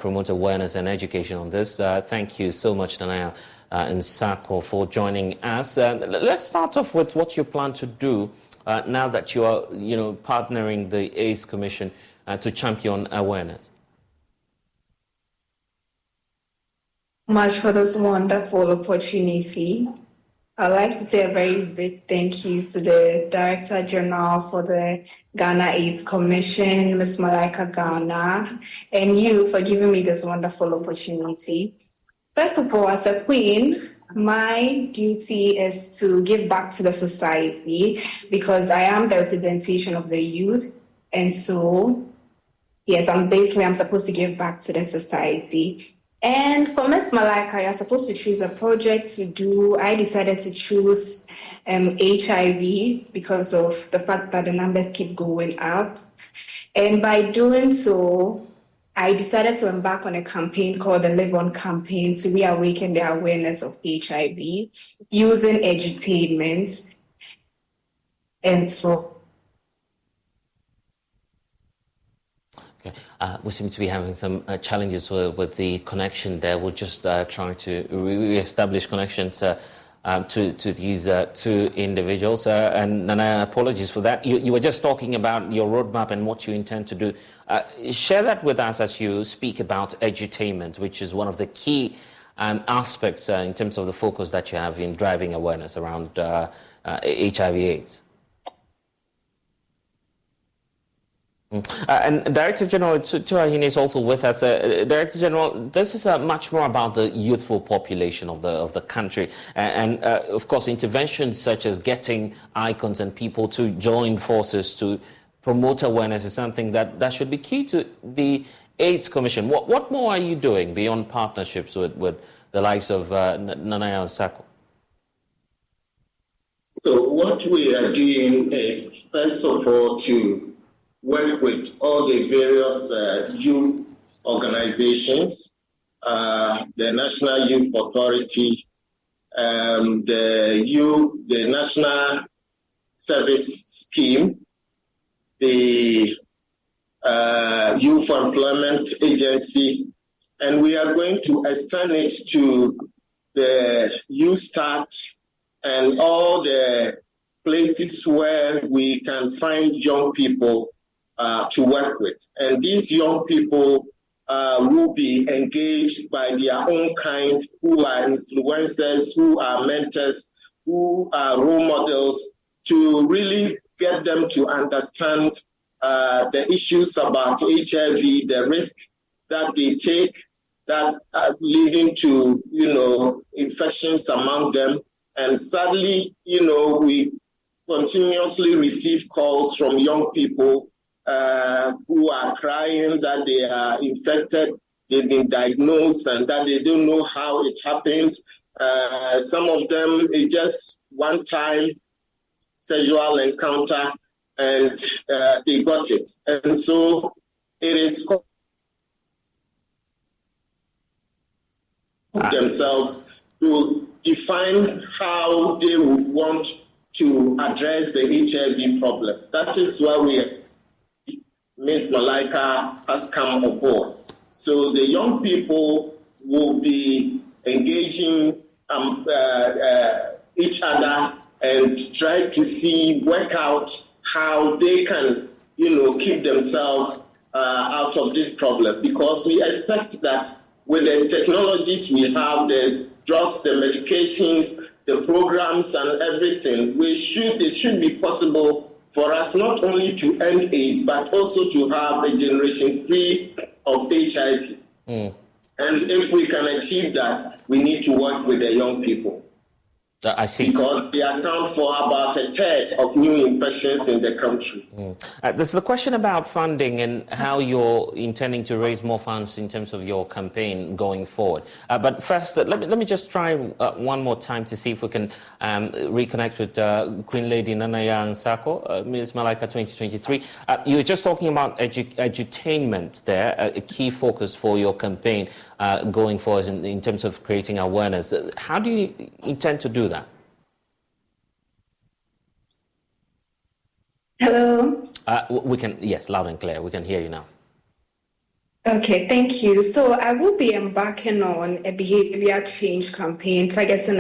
promote awareness and education on this. Thank you so much, Nana and Sako, for joining us. Let's start off with what you plan to do now that you are, partnering the AIDS Commission to champion awareness. Much for this wonderful opportunity. I'd like to say a very big thank you to the Director General for the Ghana AIDS Commission, Ms. Malaika Ghana, and you for giving me this wonderful opportunity. First of all, as a queen, my duty is to give back to the society because I am the representation of the youth. And so, yes, I'm supposed to give back to the society. And for Ms. Malaika, you're supposed to choose a project to do. I decided to choose HIV because of the fact that the numbers keep going up. And by doing so, I decided to embark on a campaign called the Live On campaign to reawaken the awareness of HIV using edutainment. And so. Okay. We seem to be having some challenges with the connection there. We'll just try to re-establish connections to these two individuals. And apologies for that. You were just talking about your roadmap and what you intend to do. Share that with us as you speak about edutainment, which is one of the key aspects in terms of the focus that you have in driving awareness around HIV/AIDS. And Director General Tuahine is also with us. Director General, this is much more about the youthful population of the country, and of course, interventions such as getting icons and people to join forces to promote awareness is something that should be key to the AIDS Commission. What more are you doing beyond partnerships with the likes of Nana Sako? So what we are doing is first of all, to work with all the various youth organizations, the National Youth Authority, the National Service Scheme, the Youth Employment Agency, and we are going to extend it to the Youth Start and all the places where we can find young people to work with. And these young people will be engaged by their own kind, who are influencers, who are mentors, who are role models, to really get them to understand the issues about HIV, the risk that they take, that are leading to, infections among them. And sadly, we continuously receive calls from young people who are crying that they are infected, they've been diagnosed, and that they don't know how it happened. Some of them, it's just one-time sexual encounter, and they got it. And so it is themselves to define how they would want to address the HIV problem. That is where Ms. Malaika has come on board. So the young people will be engaging each other and try to work out how they can, keep themselves out of this problem. Because we expect that with the technologies we have, the drugs, the medications, the programs and everything, it should be possible for us not only to end AIDS, but also to have a generation free of HIV. And if we can achieve that, we need to work with the young people. I see. Because they account for about a third of new infections in the country. There's the question about funding and how you're intending to raise more funds in terms of your campaign going forward. But first, let me just try one more time to see if we can reconnect with Queen Lady Nanaya Nsako, Ms. Malaika 2023. You were just talking about edutainment there, a key focus for your campaign going forward in terms of creating awareness. How do you intend to do that? Hello? We can, yes, loud and clear. We can hear you now. Okay, thank you. So I will be embarking on a behavior change campaign targeting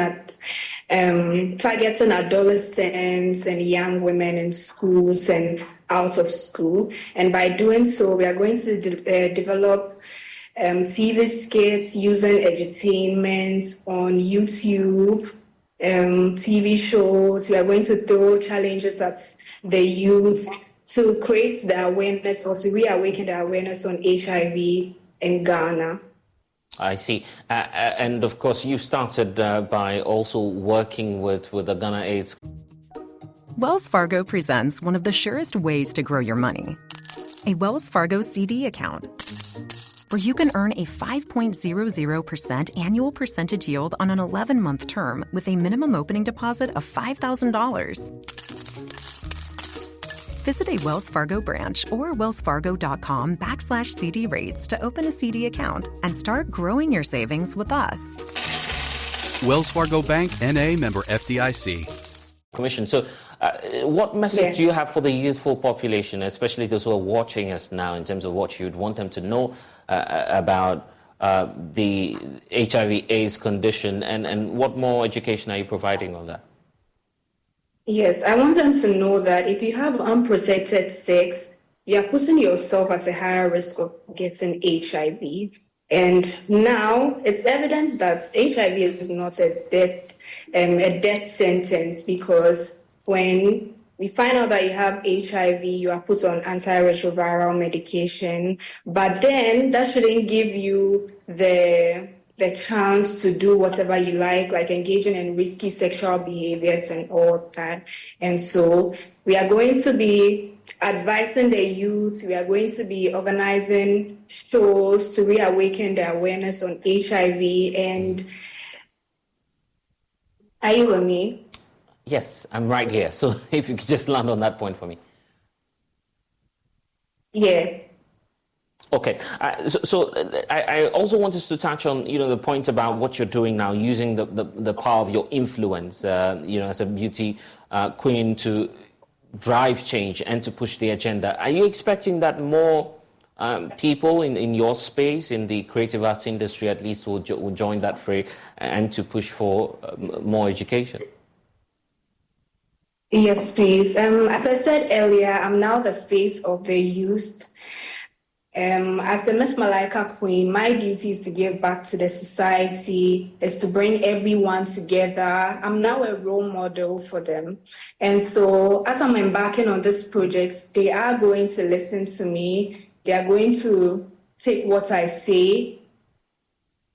adolescents and young women in schools and out of school. And by doing so, we are going to develop TV skits using edutainment on YouTube, TV shows. We are going to throw challenges at the youth to create the awareness or to reawaken the awareness on HIV in Ghana. I see. And of course, you started by also working with the Ghana AIDS. Wells Fargo presents one of the surest ways to grow your money. A Wells Fargo CD account, where you can earn a 5.00% annual percentage yield on an 11-month term with a minimum opening deposit of $5,000. Visit a Wells Fargo branch or wellsfargo.com/CD rates to open a CD account and start growing your savings with us. Wells Fargo Bank, N.A., member FDIC. Commission. So what message do you have for the youthful population, especially those who are watching us now, in terms of what you'd want them to know about the HIV/AIDS condition, and what more education are you providing on that? Yes, I want them to know that if you have unprotected sex, you are putting yourself at a higher risk of getting HIV. And now it's evident that HIV is not a death sentence, because when we find out that you have HIV, you are put on antiretroviral medication, but then that shouldn't give you the chance to do whatever you like engaging in risky sexual behaviors and all that. And so we are going to be advising the youth, we are going to be organizing shows to reawaken the awareness on HIV. And are you with me? Yes, I'm right here. So if you could just land on that point for me. Yeah. Okay, so I also want us to touch on, the point about what you're doing now, using the power of your influence, as a beauty queen to drive change and to push the agenda. Are you expecting that more people in your space, in the creative arts industry at least, will join that fray and to push for more education? Yes, please. As I said earlier, I'm now the face of the youth. As the Miss Malaika Queen, my duty is to give back to the society, is to bring everyone together. I'm now a role model for them. And so as I'm embarking on this project, they are going to listen to me. They are going to take what I say.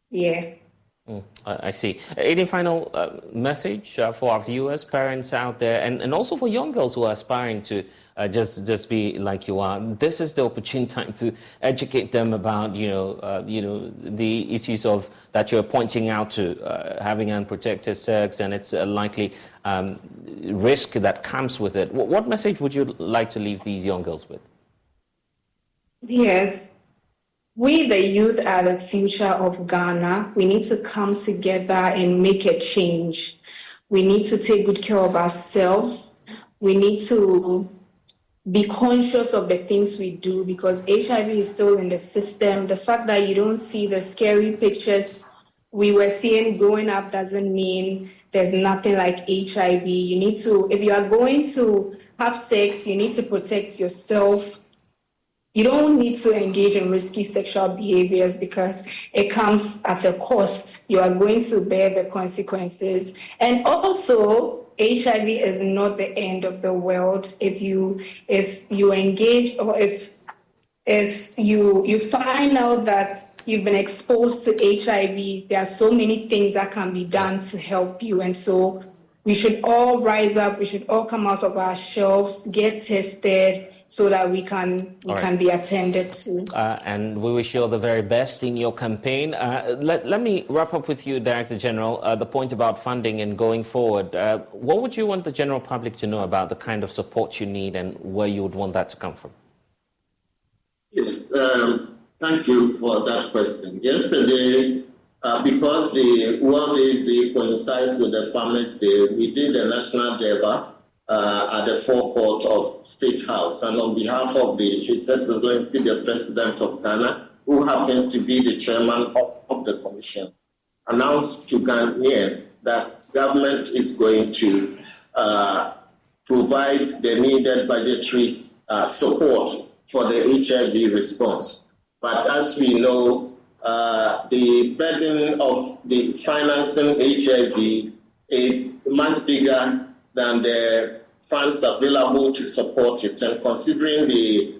Yeah. I see. Any final message for our viewers, parents out there, and also for young girls who are aspiring to just be like you are? This is the opportune time to educate them about, the issues of that you're pointing out to having unprotected sex and its likely risk that comes with it. What message would you like to leave these young girls with? Yes. We, the youth, are the future of Ghana. We need to come together and make a change. We need to take good care of ourselves. We need to be conscious of the things we do because HIV is still in the system. The fact that you don't see the scary pictures we were seeing growing up doesn't mean there's nothing like HIV. You need to, if you are going to have sex, you need to protect yourself. You don't need to engage in risky sexual behaviors because it comes at a cost. You are going to bear the consequences. And also, HIV is not the end of the world. If you engage or if you find out that you've been exposed to HIV, there are so many things that can be done to help you. And so we should all rise up. We should all come out of our shelves, get tested, so that we can be attended to. And we wish you all the very best in your campaign. Let me wrap up with you, Director General, the point about funding and going forward. What would you want the general public to know about the kind of support you need and where you would want that to come from? Yes, thank you for that question. Yesterday, because the World AIDS Day coincides with the Farmers' Day, we did a national deba at the forecourt of State House, and on behalf of His Excellency the President of Ghana, who happens to be the chairman of the commission, announced to Ghanaians that government is going to provide the needed budgetary support for the HIV response. But as we know, the burden of the financing HIV is much bigger than the funds available to support it. And considering the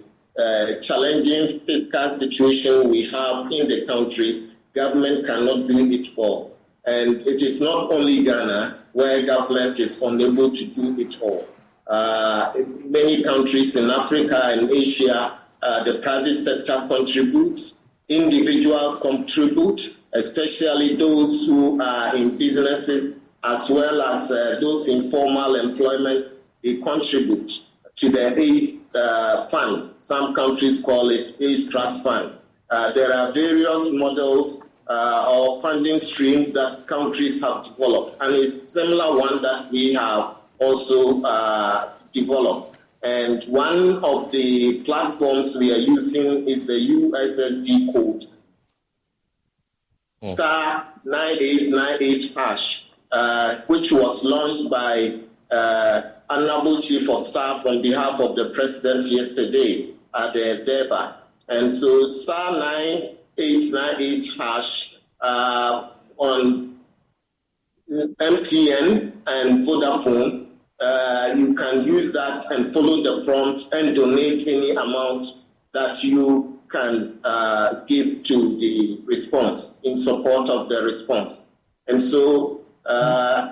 challenging fiscal situation we have in the country, government cannot do it all. And it is not only Ghana where government is unable to do it all. In many countries in Africa and Asia, the private sector contributes, individuals contribute, especially those who are in businesses, as well as those in formal employment. They contribute to the AIDS fund. Some countries call it AIDS Trust Fund. There are various models or funding streams that countries have developed, and a similar one that we have also developed. And one of the platforms we are using is the USSD code, star 9898 hash. Which was launched by Honorable Chief of Staff on behalf of the President yesterday at the DEBA. And so star 9898 hash on MTN and Vodafone, you can use that and follow the prompt and donate any amount that you can give to the response in support of the response. And so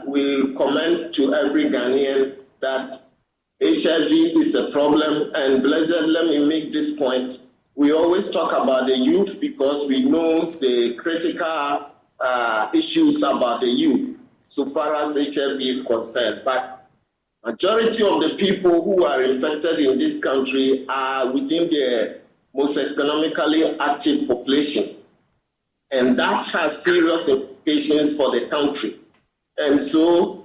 we commend to every Ghanaian that HIV is a problem. And Blessed, let me make this point. We always talk about the youth because we know the critical issues about the youth so far as HIV is concerned. But Majority of the people who are infected in this country are within the most economically active population. And that has serious implications for the country. And so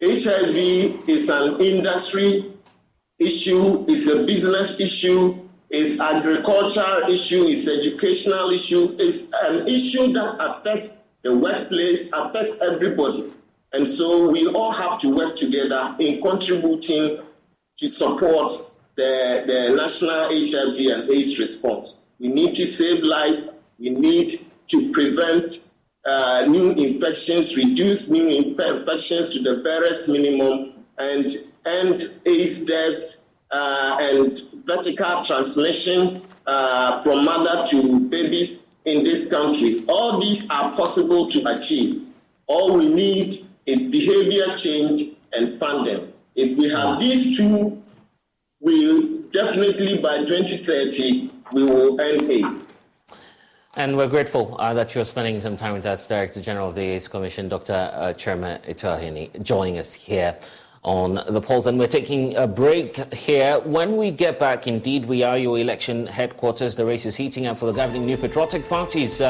HIV is an industry issue, it's a business issue, it's agricultural issue, it's educational issue, it's an issue that affects the workplace, affects everybody. And so we all have to work together in contributing to support the national HIV and AIDS response. We need to save lives. We need to prevent new infections, reduce new infections to the barest minimum, and end AIDS deaths and vertical transmission from mother to babies in this country. All these are possible to achieve. All we need is behavior change and funding. If we have these two, we definitely by 2030, we will end AIDS. And we're grateful that you're spending some time with us, Director General of the AIDS Commission, Dr. Chirma Ituahini, joining us here on The Pulse. And we're taking a break here. When we get back, indeed, we are your election headquarters. The race is heating up for the governing New Patriotic Party's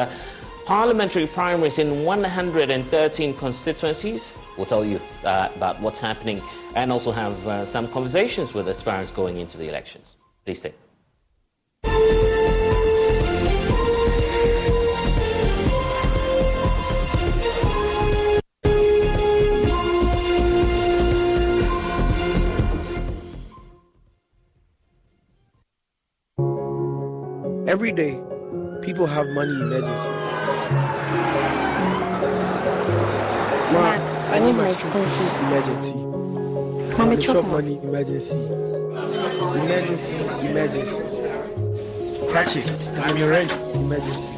parliamentary primaries in 113 constituencies. We'll tell you about what's happening and also have some conversations with aspirants going into the elections. Please stay. Every day, people have money emergencies. Mom, I need my school fees. Emergency. Mommy, chop money emergency. Emergency. Catch it. I'm your rent emergency.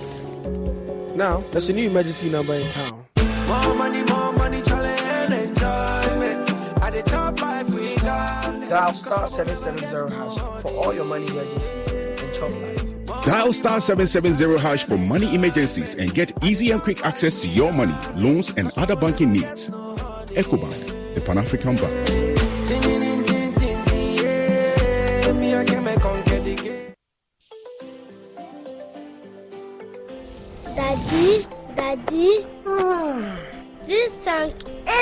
Now, there's a new emergency number in town. More money, challenge and enjoyment. At the top life we got. Dial star 770 hash for all your money emergencies and chop life. Dial star 770 hash for money emergencies and get easy and quick access to your money, loans, and other banking needs. EcoBank, the Pan-African Bank. Daddy, this tank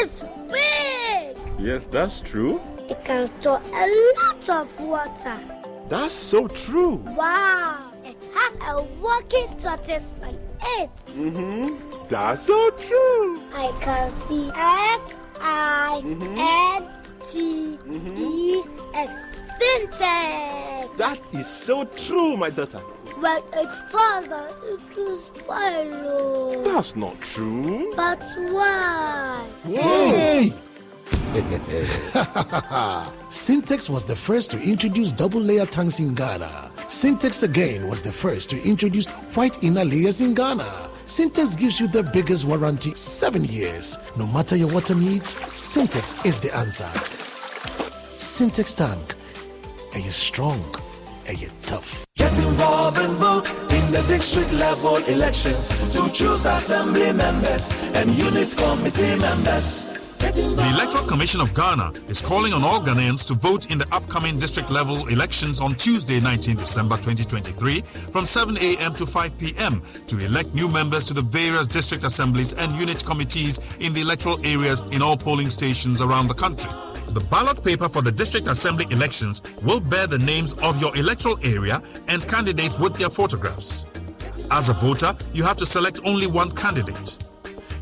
is big. Yes, that's true. It can store a lot of water. That's so true. Wow, it has a working tortoise on it. That's so true. I can see SINTEX. Syntax. That is so true, my daughter. When it falls down, it will spoil. That's not true. But why? Hey! Syntex was the first to introduce double-layer tanks in Ghana. Syntex again was the first to introduce white inner layers in Ghana. Syntex gives you the biggest warranty, 7 years. No matter your water needs, Syntex is the answer. Syntex tank. Are you strong? Are you tough? Get involved and vote in the district level elections to choose assembly members and unit committee members. The Electoral Commission of Ghana is calling on all Ghanaians to vote in the upcoming district-level elections on Tuesday, 19 December 2023 from 7 a.m. to 5 p.m. to elect new members to the various district assemblies and unit committees in the electoral areas in all polling stations around the country. The ballot paper for the district assembly elections will bear the names of your electoral area and candidates with their photographs. As a voter, you have to select only one candidate.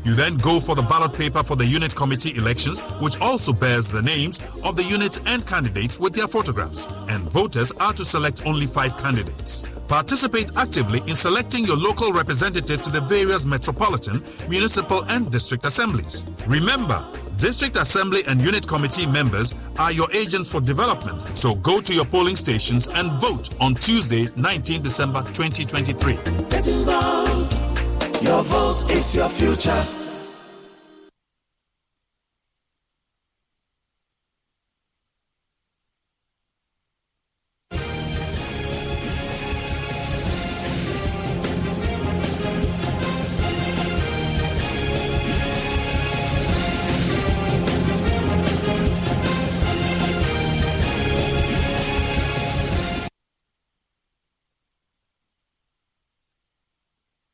You then go for the ballot paper for the unit committee elections, which also bears the names of the units and candidates with their photographs. And voters are to select only 5 candidates. Participate actively in selecting your local representative to the various metropolitan, municipal, and district assemblies. Remember, district assembly and unit committee members are your agents for development. So go to your polling stations and vote on Tuesday, 19 December 2023. Get involved. Your vote is your future.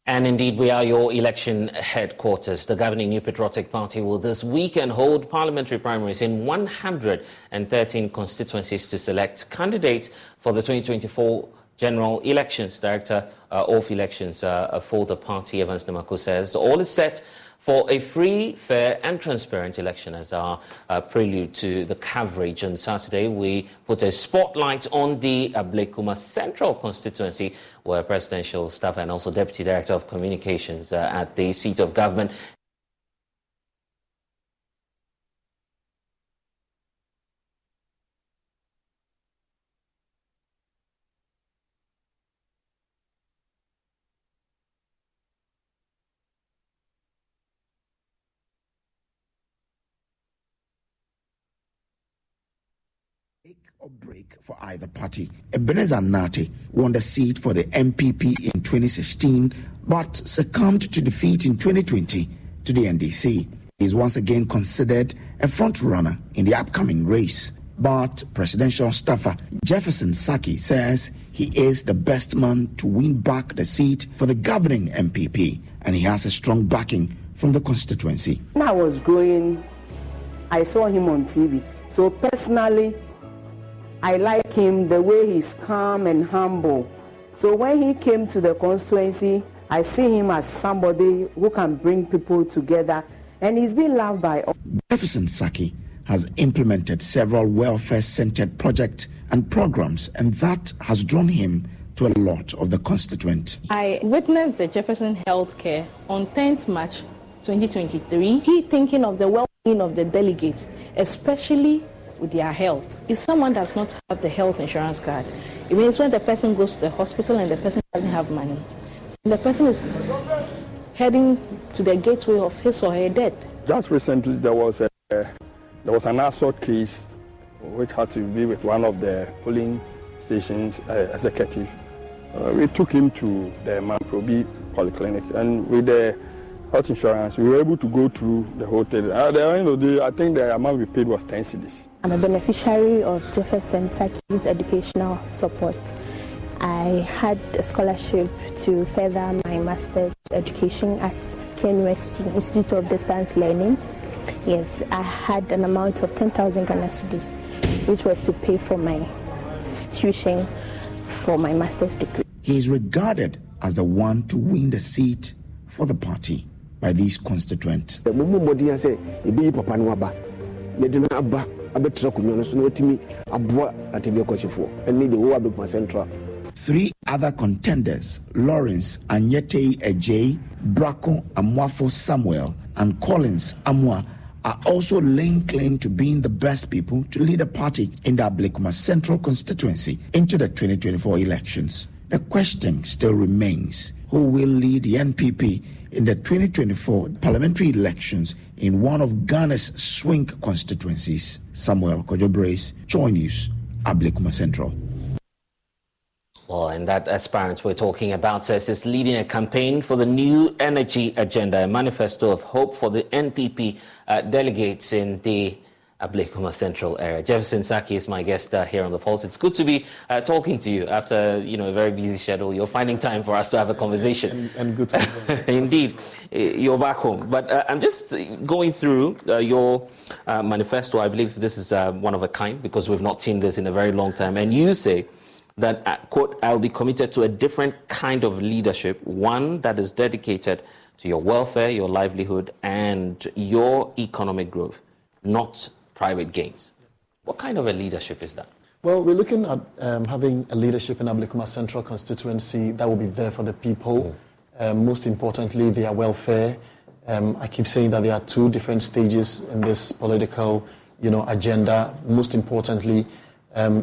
And indeed, we are your election headquarters. The governing New Patriotic Party will this weekend hold parliamentary primaries in 113 constituencies to select candidates for the 2024 general elections. Director of Elections for the party, Evans Namako, says all is set for a free, fair and transparent election. As our prelude to the coverage on Saturday, we put a spotlight on the Ablekuma Central constituency, where presidential staff and also Deputy Director of Communications at the seat of government or break for either party. Ebenezer Nate won the seat for the MPP in 2016 but succumbed to defeat in 2020 to the NDC. He is once again considered a front-runner in the upcoming race. But presidential staffer Jefferson Saki says he is the best man to win back the seat for the governing MPP, and he has a strong backing from the constituency. When I was growing, I saw him on TV. So personally, I like him the way he's calm and humble. So when he came to the constituency, I see him as somebody who can bring people together, and he's been loved by all. Jefferson Saki has implemented several welfare-centered projects and programs, and that has drawn him to a lot of the constituent. I witnessed the Jefferson Healthcare on 10th March 2023. He thinking of the well-being of the delegates, especially with their health. If someone does not have the health insurance card, it means when the person goes to the hospital and the person doesn't have money, and the person is heading to the gateway of his or her death. Just recently, there was an assault case which had to be with one of the polling stations executive. We took him to the Manprobi Polyclinic, and with the health insurance, we were able to go through the whole thing. At the end of the day, I think the amount we paid was 10 cedis. I'm a beneficiary of Jefferson Saki's educational support. I had a scholarship to further my master's education at KNUST Institute of Distance Learning. Yes, I had an amount of 10,000 Ghana cedis, which was to pay for my tuition for my master's degree. He is regarded as the one to win the seat for the party by these constituents. Three other contenders, Lawrence Anyete Ejay, Brako Amwafo Samuel, and Collins Amwa, are also laying claim to being the best people to lead a party in the Ablekuma Central constituency into the 2024 elections. The question still remains, who will lead the NPP in the 2024 parliamentary elections in one of Ghana's swing constituencies? Samuel Kojo Brace, Joy News, Ablekuma Central. Well, and that aspirant we're talking about says is leading a campaign for the new energy agenda, a manifesto of hope for the NPP delegates in the Ablekuma Central area. Jefferson Saki is my guest here on The Pulse. It's good to be talking to you after a very busy schedule. You're finding time for us to have a conversation. And good to be Indeed, you're back home. But I'm just going through your manifesto. I believe this is one of a kind because we've not seen this in a very long time. And you say that, quote, I'll be committed to a different kind of leadership, one that is dedicated to your welfare, your livelihood, and your economic growth, not private gains. What kind of a leadership is that? Well, we're looking at having a leadership in Ablekuma Central constituency that will be there for the people. Most importantly, their welfare. I keep saying that there are two different stages in this political, agenda. Most importantly,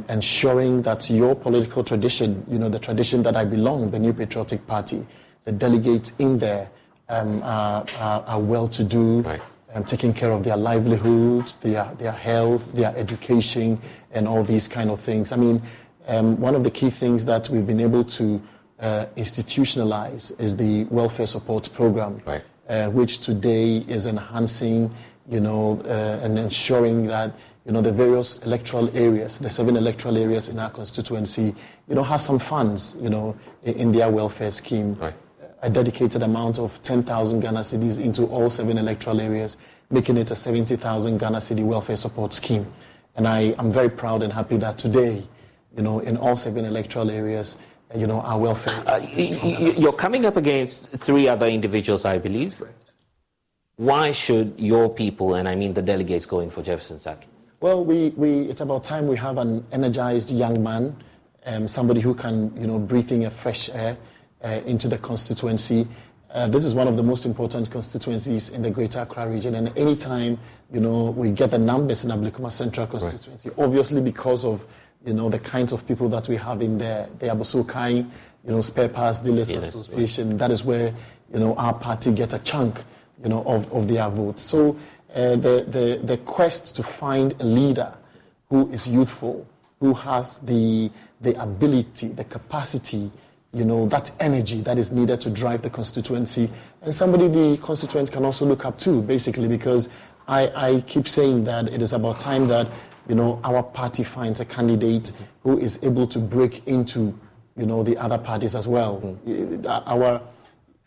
ensuring that your political tradition, the tradition that I belong, the New Patriotic Party, the delegates in there are well-to-do, right, taking care of their livelihood, their health, their education, and all these kind of things. I mean, one of the key things that we've been able to institutionalize is the welfare support program, right, which today is enhancing, and ensuring that, the various electoral areas, the 7 electoral areas in our constituency, has some funds, in their welfare scheme. Right. a dedicated amount of 10,000 Ghana cedis into all 7 electoral areas, making it a 70,000 Ghana cedi welfare support scheme. And I am very proud and happy that today, in all 7 electoral areas, our welfare is You're coming up against 3 other individuals, I believe. Correct. Why should your people, and I mean the delegates, go in for Jefferson Saki? Well, it's about time we have an energized young man, somebody who can, breathe in a fresh air into the constituency. This is one of the most important constituencies in the Greater Accra region, and anytime, we get the numbers in Ablekuma Central constituency, obviously because of, the kinds of people that we have in there, the Abosokai, Spare Parts Dealers Association, right. That is where, our party gets a chunk, of their votes. So the quest to find a leader who is youthful, who has the ability, the capacity, that energy that is needed to drive the constituency, and somebody the constituents can also look up to, basically, because I keep saying that it is about time that, our party finds a candidate who is able to break into, the other parties as well. Mm-hmm. Our,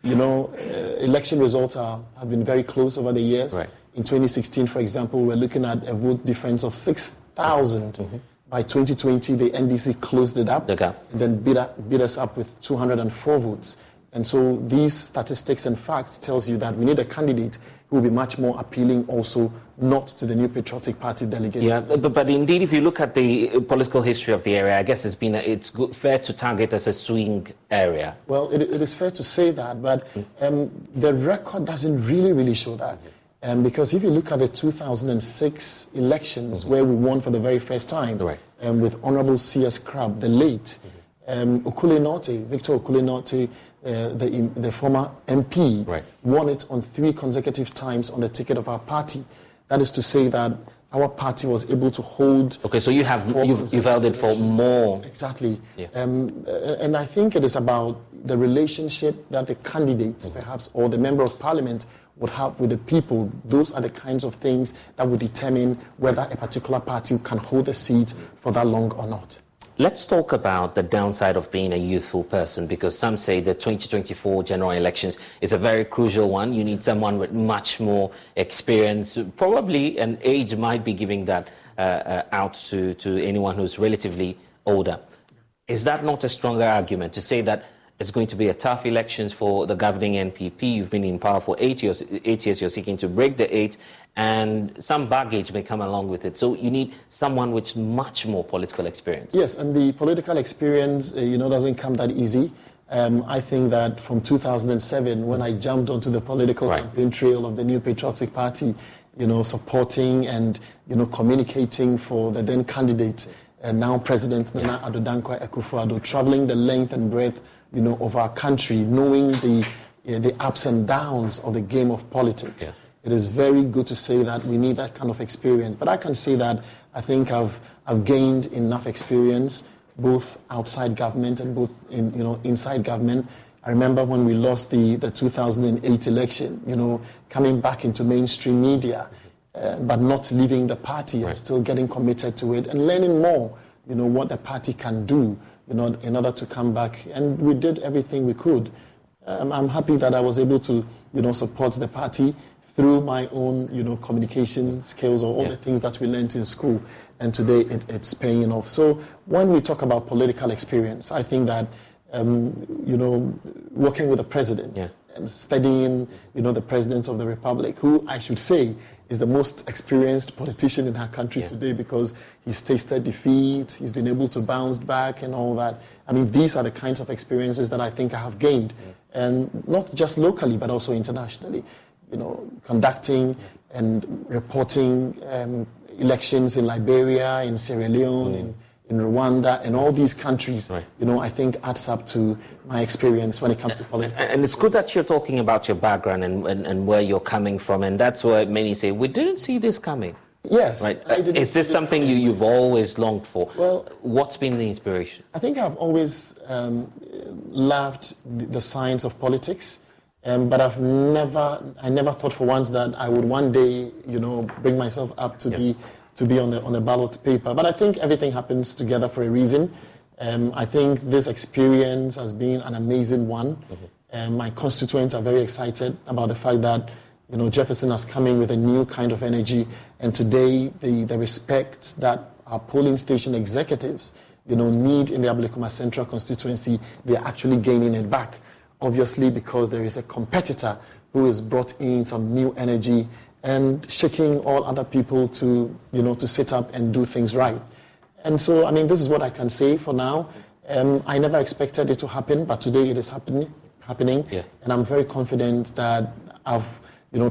election results have been very close over the years. Right. In 2016, for example, we're looking at a vote difference of 6,000. Mm-hmm. By 2020, the NDC closed it up, and then beat us up with 204 votes. And so these statistics and facts tells you that we need a candidate who will be much more appealing also, not to the New Patriotic Party delegates. Yeah, but indeed, if you look at the political history of the area, I guess it's fair to target as a swing area. Well, it is fair to say that, but the record doesn't really show that. Because if you look at the 2006 elections, where we won for the very first time, right. With Honorable C.S. Crabb, the late, Okule Norte, Victor Okule Norte, the former MP, right. Won it on 3 consecutive times on the ticket of our party. That is to say that our party was able to hold... Okay, so you've held it for more... Exactly. Yeah. And I think it is about the relationship that the candidates, perhaps, or the member of parliament would have with the people. Those are the kinds of things that would determine whether a particular party can hold a seat for that long or not. Let's talk about the downside of being a youthful person, because some say the 2024 general elections is a very crucial one. You need someone with much more experience. Probably an age might be giving that out to anyone who's relatively older. Is that not a stronger argument to say that it's going to be a tough elections for the governing NPP? You've been in power for 8 years. 8 years, you're seeking to break the 8, and some baggage may come along with it. So you need someone with much more political experience. Yes, and the political experience, doesn't come that easy. I think that from 2007, when I jumped onto the political campaign trail of the New Patriotic Party, supporting and, communicating for the then candidate, now President Nana Addo Dankwa Akufo-Addo, traveling the length and breadth of our country, knowing the ups and downs of the game of politics. Yeah. It is very good to say that we need that kind of experience. But I can say that I think I've gained enough experience, both outside government and both inside government. I remember when we lost the 2008 election, coming back into mainstream media, but not leaving the party and still getting committed to it and learning more, what the party can do, in order to come back. And we did everything we could. I'm happy that I was able to, support the party through my own, communication skills or all the things that we learned in school. And today it's paying off. So when we talk about political experience, I think that, working with the president and studying, the president of the republic, who I should say is the most experienced politician in our country today, because he's tasted defeat, he's been able to bounce back and all that. I mean, these are the kinds of experiences that I think I have gained, and not just locally, but also internationally. Conducting and reporting elections in Liberia, in Sierra Leone, in Rwanda, and all these countries, I think adds up to my experience when it comes to politics. And it's good that you're talking about your background and where you're coming from, and that's where many say, we didn't see this coming. Yes. Right. Is this something you've always longed for? Well, what's been the inspiration? I think I've always loved the science of politics. But I never thought for once that I would one day, bring myself up to be on a ballot paper. But I think everything happens together for a reason. I think this experience has been an amazing one. My constituents are very excited about the fact that Jefferson has come in with a new kind of energy, and today the respect that our polling station executives need in the Ablekuma Central constituency, they are actually gaining it back. Obviously, because there is a competitor who has brought in some new energy and shaking all other people to sit up and do things right. And so, this is what I can say for now. I never expected it to happen, but today it is happening. Yeah. And I'm very confident that I've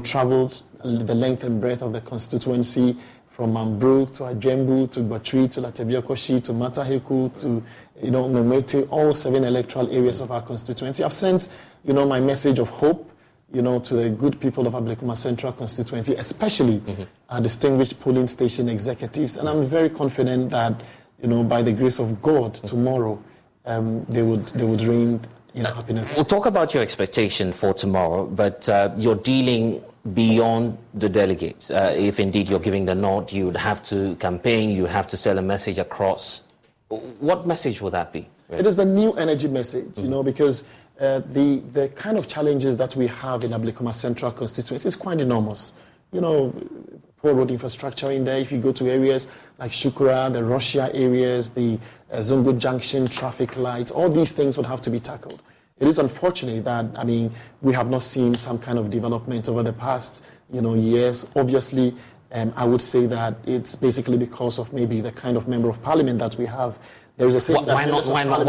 traveled the length and breadth of the constituency, from Mambrook to Ajembu to Batri to Latebiokoshi to Mataheku to Memete, all 7 electoral areas of our constituency. I've sent my message of hope to the good people of Ablekuma Central constituency, especially our distinguished polling station executives. And I'm very confident that by the grace of God, tomorrow they would reign happiness. We'll talk about your expectation for tomorrow, but you're dealing beyond the delegates. If indeed you're giving the nod, you would have to campaign, you would have to sell a message across. What message would that be? It is the new energy message, because the kind of challenges that we have in Ablekuma Central constituency is quite enormous. Poor road infrastructure in there. If you go to areas like Shukura, the Russia areas, the Zongo Junction traffic lights, all these things would have to be tackled. It is unfortunate that, we have not seen some kind of development over the past, years. Obviously, I would say that it's basically because of maybe the kind of member of parliament that we have. There is a saying why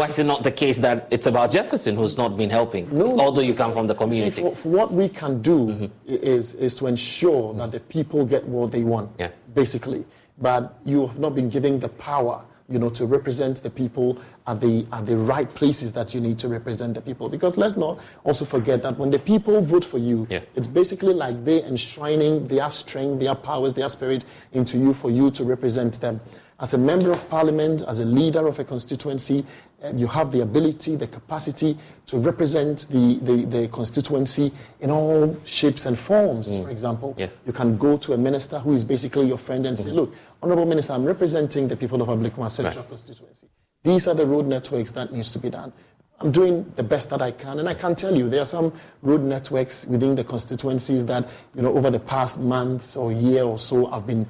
is it not the case that it's about Jefferson who's not been helping, although you come from the community? See, for what we can do is to ensure that the people get what they want, basically. But you have not been given the power to represent the people at the right places that you need to represent the people. Because let's not also forget that when the people vote for you, it's basically like they enshrining their strength, their powers, their spirit into you for you to represent them. As a member of parliament, as a leader of a constituency, you have the ability, the capacity to represent the constituency in all shapes and forms. For example, you can go to a minister who is basically your friend and say, look, Honorable Minister, I'm representing the people of Ablekuma Central constituency. These are the road networks that needs to be done. I'm doing the best that I can, and I can tell you there are some road networks within the constituencies that, over the past months or year or so, I've been,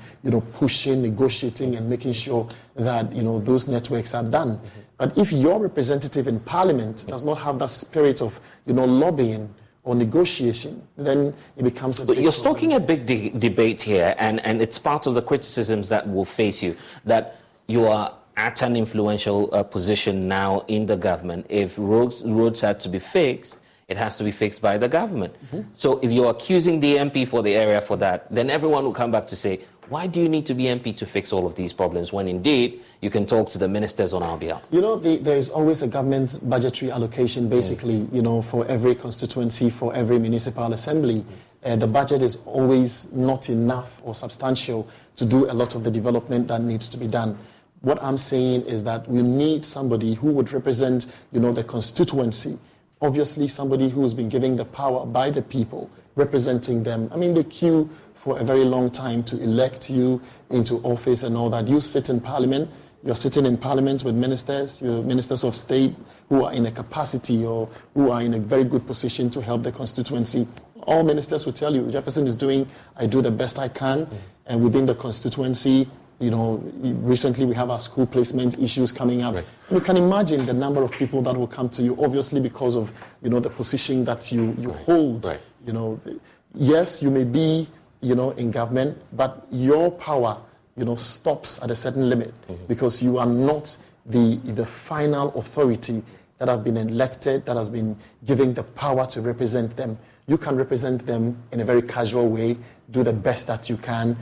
pushing, negotiating, and making sure that, those networks are done. But if your representative in Parliament does not have that spirit of, lobbying or negotiation, then it becomes a big You're stoking a big debate here, and it's part of the criticisms that will face you, that you are at an influential position now in the government. If roads had to be fixed, it has to be fixed by the government. So if you're accusing the MP for the area for that, then everyone will come back to say, why do you need to be MP to fix all of these problems when indeed you can talk to the ministers on our behalf? There is always a government budgetary allocation basically, for every constituency, for every municipal assembly. The budget is always not enough or substantial to do a lot of the development that needs to be done. What I'm saying is that we need somebody who would represent, the constituency. Obviously, somebody who has been given the power by the people, representing them. They queue for a very long time to elect you into office and all that. You sit in Parliament. You're sitting in Parliament with ministers, your ministers of state who are in a capacity or who are in a very good position to help the constituency. All ministers will tell you, Jefferson is I do the best I can, and within the constituency, recently we have our school placement issues coming up. Right. You can imagine the number of people that will come to you, obviously because of, the position that you hold. Right. Yes, you may be, in government, but your power, stops at a certain limit because you are not the final authority that have been elected, that has been given the power to represent them. You can represent them in a very casual way, do the best that you can.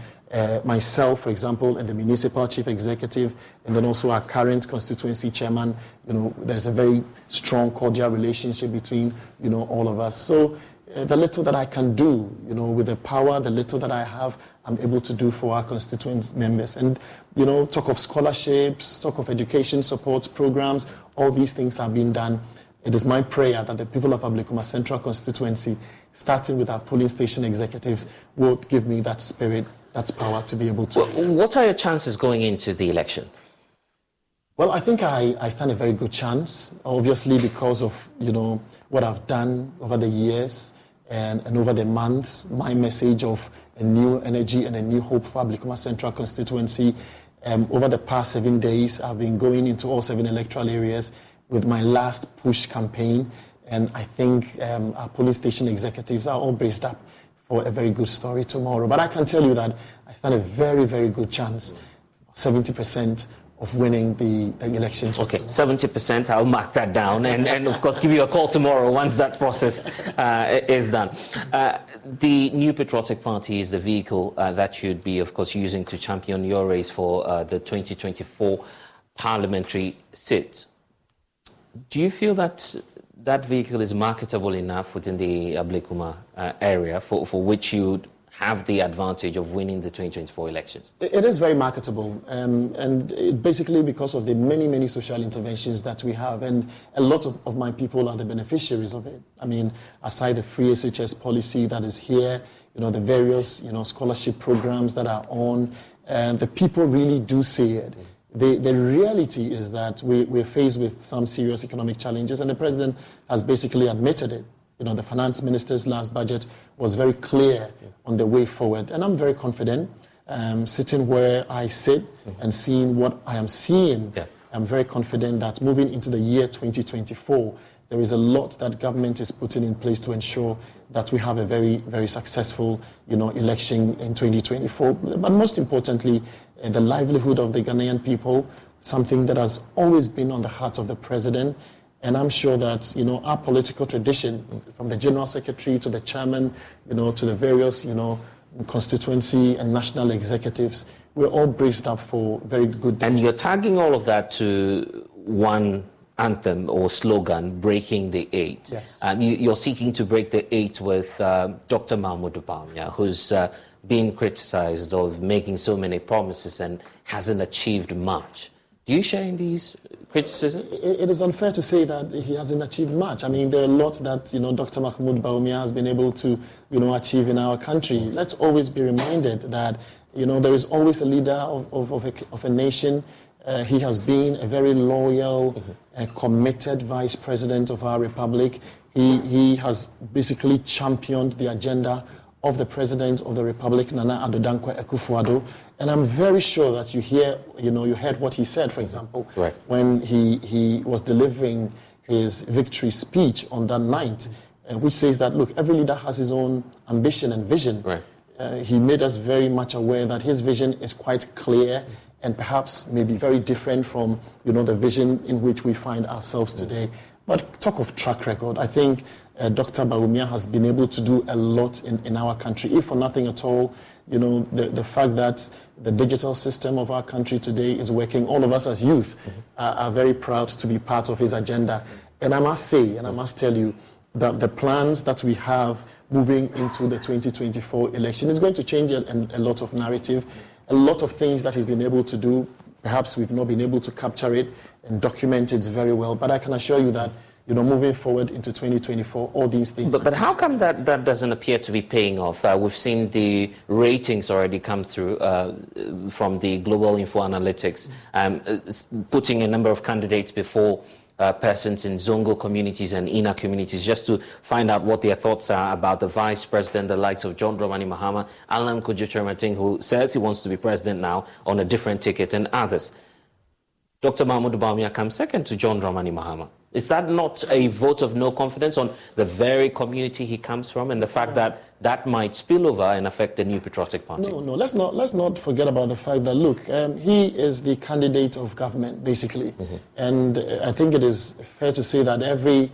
Myself, for example, and the municipal chief executive, and then also our current constituency chairman, there's a very strong, cordial relationship between, all of us. So the little that I can do, with the power, the little that I have, I'm able to do for our constituent members. And, talk of scholarships, talk of education support programs, all these things are being done. It is my prayer that the people of Ablekuma Central constituency, starting with our polling station executives, will give me that spirit, that power to be able to... What are your chances going into the election? Well, I think I stand a very good chance, obviously because of, what I've done over the years and over the months. My message of a new energy and a new hope for Ablikuma Central constituency. Over the past 7 days, I've been going into all 7 electoral areas with my last push campaign. And I think our polling station executives are all braced up for a very good story tomorrow. But I can tell you that I stand a very, very good chance, 70% of winning the elections. Okay, 70%, I'll mark that down and of course give you a call tomorrow once that process is done. The New Patriotic Party is the vehicle that you'd be, of course, using to champion your race for the 2024 parliamentary seat. Do you feel that that vehicle is marketable enough within the Ablikuma area for which you have the advantage of winning the 2024 elections? It is very marketable, and basically because of the many, many social interventions that we have, and a lot of my people are the beneficiaries of it. I mean, aside the free SHS policy that is here, the various, scholarship programs that are on, and the people really do see it. The reality is that we're faced with some serious economic challenges, and the president has basically admitted it. The finance minister's last budget was very clear on the way forward. And I'm very confident, sitting where I sit and seeing what I am seeing. Yeah. I'm very confident that moving into the year 2024, there is a lot that government is putting in place to ensure that we have a very, very successful, election in 2024. But most importantly, the livelihood of the Ghanaian people, something that has always been on the heart of the president. And I'm sure that, our political tradition, from the General Secretary to the Chairman, to the various, constituency and national executives, we're all braced up for very good... And you're tagging all of that to one anthem or slogan, breaking the 8. Yes. You're seeking to break the 8 with Dr. Mahmoud Bawumia, who's been criticized of making so many promises and hasn't achieved much. Do you share in these criticisms? It is unfair to say that he hasn't achieved much. I mean, there are lots that, Dr. Mahmoud Bawumia has been able to, achieve in our country. Let's always be reminded that, there is always a leader of a nation. He has been a very loyal, committed vice president of our republic. He has basically championed the agenda of the President of the Republic, Nana Addo Dankwa Akufo-Addo. And I'm very sure that you heard what he said, for example, right, when he was delivering his victory speech on that night, which says that, look, every leader has his own ambition and vision. Right. He made us very much aware that his vision is quite clear and perhaps maybe very different from, the vision in which we find ourselves today. But talk of track record, I think Dr. Bawumia has been able to do a lot in our country. If for nothing at all, the fact that the digital system of our country today is working, all of us as youth are very proud to be part of his agenda. And I must say, and I must tell you, that the plans that we have moving into the 2024 election is going to change a lot of narrative, a lot of things that he's been able to do. Perhaps we've not been able to capture it and document it very well, but I can assure you that, moving forward into 2024, all these things... But how come that doesn't appear to be paying off? We've seen the ratings already come through from the Global Info Analytics, putting a number of candidates before persons in Zongo communities and inner communities just to find out what their thoughts are about the vice president, the likes of John Dramani Mahama, Alan Kojo-Chermating, who says he wants to be president now on a different ticket, and others. Dr. Mahmoud Bawumia comes second to John Dramani Mahama. Is that not a vote of no confidence on the very community he comes from, and the fact that that might spill over and affect the New Patriotic Party? No, let's not forget about the fact that, look, he is the candidate of government, basically. And I think it is fair to say that every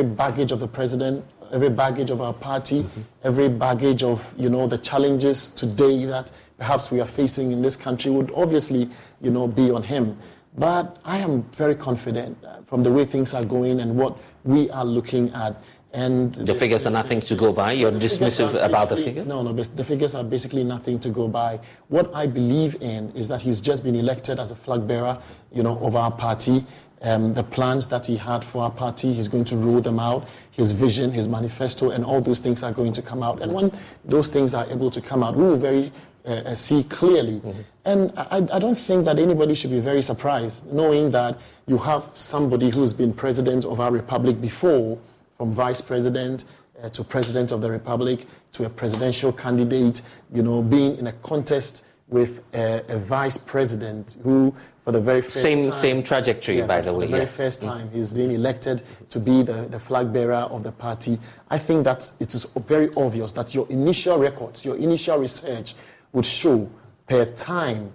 baggage of the president, every baggage of our party, every baggage of, the challenges today that perhaps we are facing in this country would obviously, be on him. But I am very confident from the way things are going and what we are looking at. And the figures are nothing to go by? You're dismissive about the figures? No, the figures are basically nothing to go by. What I believe in is that he's just been elected as a flag bearer, of our party. The plans that he had for our party, he's going to roll them out. His vision, his manifesto, and all those things are going to come out. And when those things are able to come out, we will very see clearly. And I don't think that anybody should be very surprised knowing that you have somebody who's been president of our republic before, from vice president to president of the republic to a presidential candidate, being in a contest with a vice president who, for the very first time... Same trajectory, by the way, for the very first time, he's being elected to be the flag bearer of the party. I think that it is very obvious that your initial records, your initial research would show per time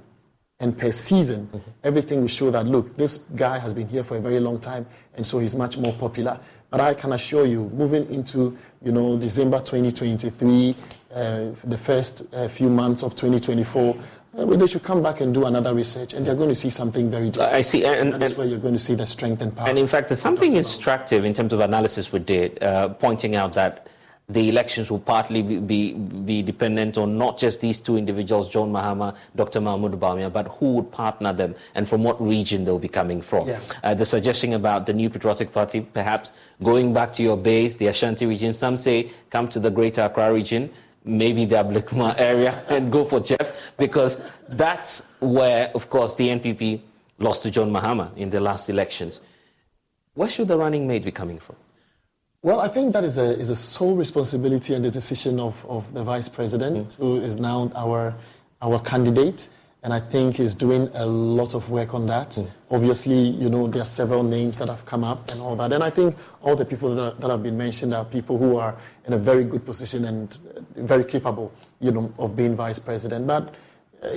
and per season, everything will show that, look, this guy has been here for a very long time, and so he's much more popular. But I can assure you, moving into, December 2023, the first few months of 2024, they should come back and do another research, and they're going to see something very different. I see, and that's where you're going to see the strength and power. And in fact, there's something instructive in terms of analysis we did, pointing out that the elections will partly be dependent on not just these two individuals, John Mahama, Dr. Mahmoud Bawumia, but who would partner them and from what region they'll be coming from. The suggestion about the New Patriotic Party, perhaps going back to your base, the Ashanti region, some say come to the Greater Accra region, maybe the Ablekuma area, and go for Jeff, because that's where, of course, the NPP lost to John Mahama in the last elections. Where should the running mate be coming from? Well, I think that is a sole responsibility and the decision of the vice president, who is now our candidate, and I think is doing a lot of work on that. Obviously, there are several names that have come up and all that, and I think all the people that have been mentioned are people who are in a very good position and very capable, of being vice president. But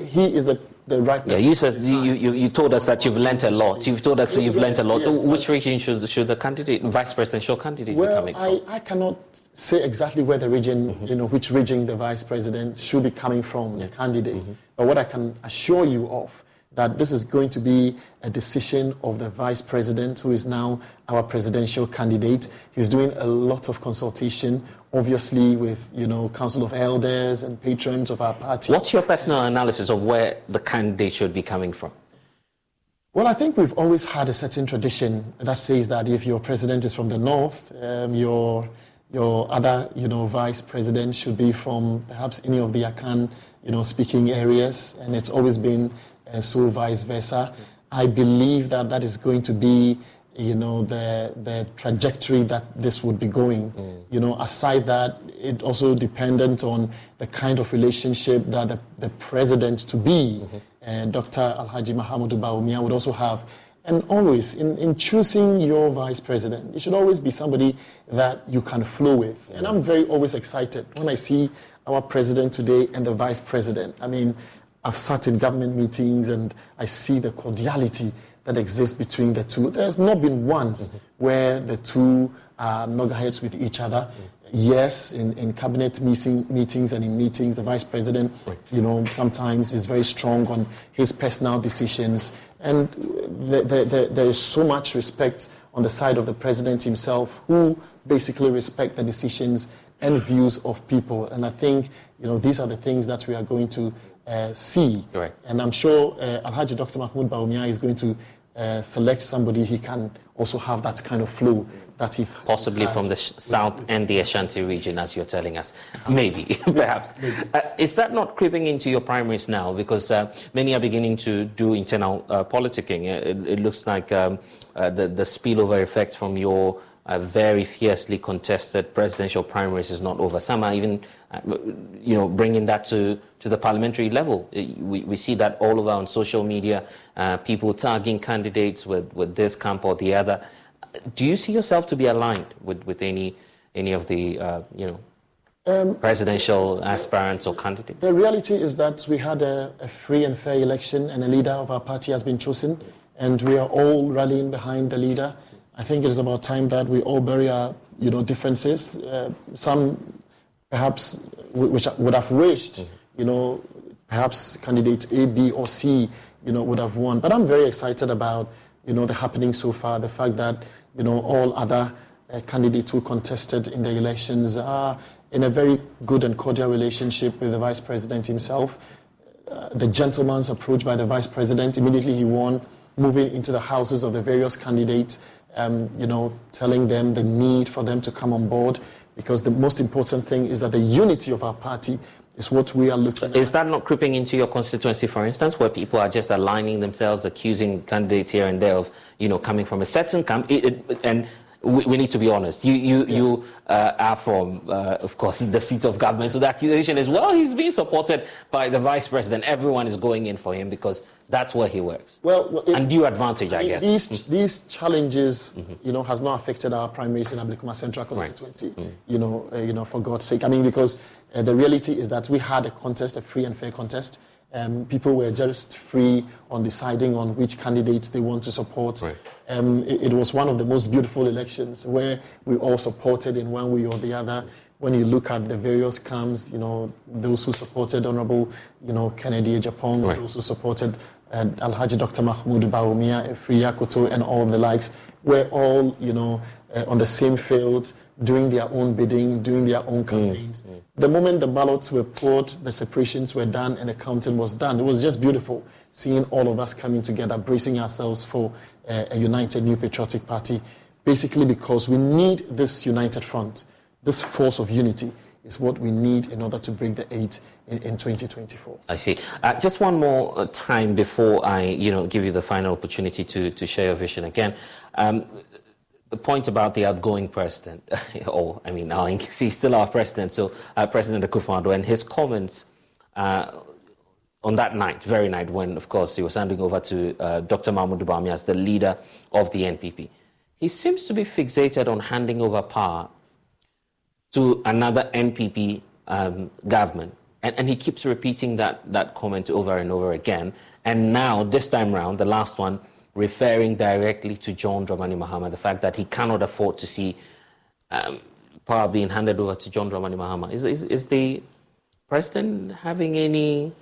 he is the right person. Yeah, you said you told us that you've learnt a lot. You've told us you've learnt a lot. Yes, which region should the candidate, vice presidential candidate, be coming from? I cannot say exactly where the region, which region the vice president should be coming from, the candidate. But what I can assure you of, that this is going to be a decision of the vice president, who is now our presidential candidate. He's doing a lot of consultation, obviously, with, Council of Elders and patrons of our party. What's your personal analysis of where the candidate should be coming from? Well, I think we've always had a certain tradition that says that if your president is from the north, your other, vice president should be from perhaps any of the Akan, speaking areas, and it's always been so vice versa. I believe that is going to be, the trajectory that this would be going. Aside that, it also dependent on the kind of relationship that the president to be, Dr. Alhaji Mahamudu Bawumia, would also have. And always, in choosing your vice president, it should always be somebody that you can flow with. And I'm always excited when I see our president today and the vice president. I mean, I've sat in government meetings and I see the cordiality that exists between the two. There's not been once where the two are loggerheads with each other. Yes, in cabinet meetings and in meetings, the vice president, sometimes is very strong on his personal decisions. And there is so much respect on the side of the president himself, who basically respect the decisions and views of people. And I think, these are the things that we are going to see. Right. And I'm sure Alhaji Dr. Mahmoud Bawumia is going to select somebody he can also have that kind of flow that he possibly from the south and the Ashanti region, as you're telling us. Maybe, perhaps. Is that not creeping into your primaries now? Because many are beginning to do internal politicking. It looks like the spillover effect from your very fiercely contested presidential primaries is not over. Some are even, bringing that to the parliamentary level. We see that all over on social media, people tagging candidates with this camp or the other. Do you see yourself to be aligned with any of the, presidential aspirants or candidates? The reality is that we had a free and fair election, and a leader of our party has been chosen, and we are all rallying behind the leader. I think it is about time that we all bury our, differences. Some perhaps which would have wished, perhaps candidates A, B, or C, would have won. But I'm very excited about, the happening so far. The fact that, all other candidates who contested in the elections are in a very good and cordial relationship with the vice president himself. The gentleman's approach by the vice president, immediately he won, moving into the houses of the various candidates, telling them the need for them to come on board, because the most important thing is that the unity of our party is what we are looking at. Is that not creeping into your constituency, for instance, where people are just aligning themselves, accusing candidates here and there of, coming from a certain camp? And we need to be honest. You are from, of course, the seat of government. So the accusation is, well, he's being supported by the vice president. Everyone is going in for him because that's where he works. Well, undue advantage, I guess. These challenges, has not affected our primaries in Ablikuma Central constituency. Right. For God's sake. I mean, because the reality is that we had a contest, a free and fair contest. People were just free on deciding on which candidates they want to support. Right. It was one of the most beautiful elections where we all supported in one way or the other. When you look at the various camps, those who supported Honorable, Kennedy Ejapong, right. Those who supported Alhaji Dr. Mahmoud Bawumia, Efri Akoto, and all the likes, were all, on the same field, doing their own bidding, doing their own campaigns. The moment the ballots were poured, the separations were done, and the counting was done. It was just beautiful seeing all of us coming together, bracing ourselves for a united new patriotic party, basically because we need this united front. This force of unity is what we need in order to break the 8 in 2024. I see. Just one more time before I, give you the final opportunity to share your vision again. The point about the outgoing president, he's still our president, so President Akufo-Addo, and his comments on that night, very night, when, of course, he was handing over to Dr. Mahmoud Bawumia as the leader of the NPP. He seems to be fixated on handing over power to another NPP government. And he keeps repeating that comment over and over again. And now, this time round, the last one, referring directly to John Dramani Mahama, the fact that he cannot afford to see power being handed over to John Dramani Mahama. Is the president having any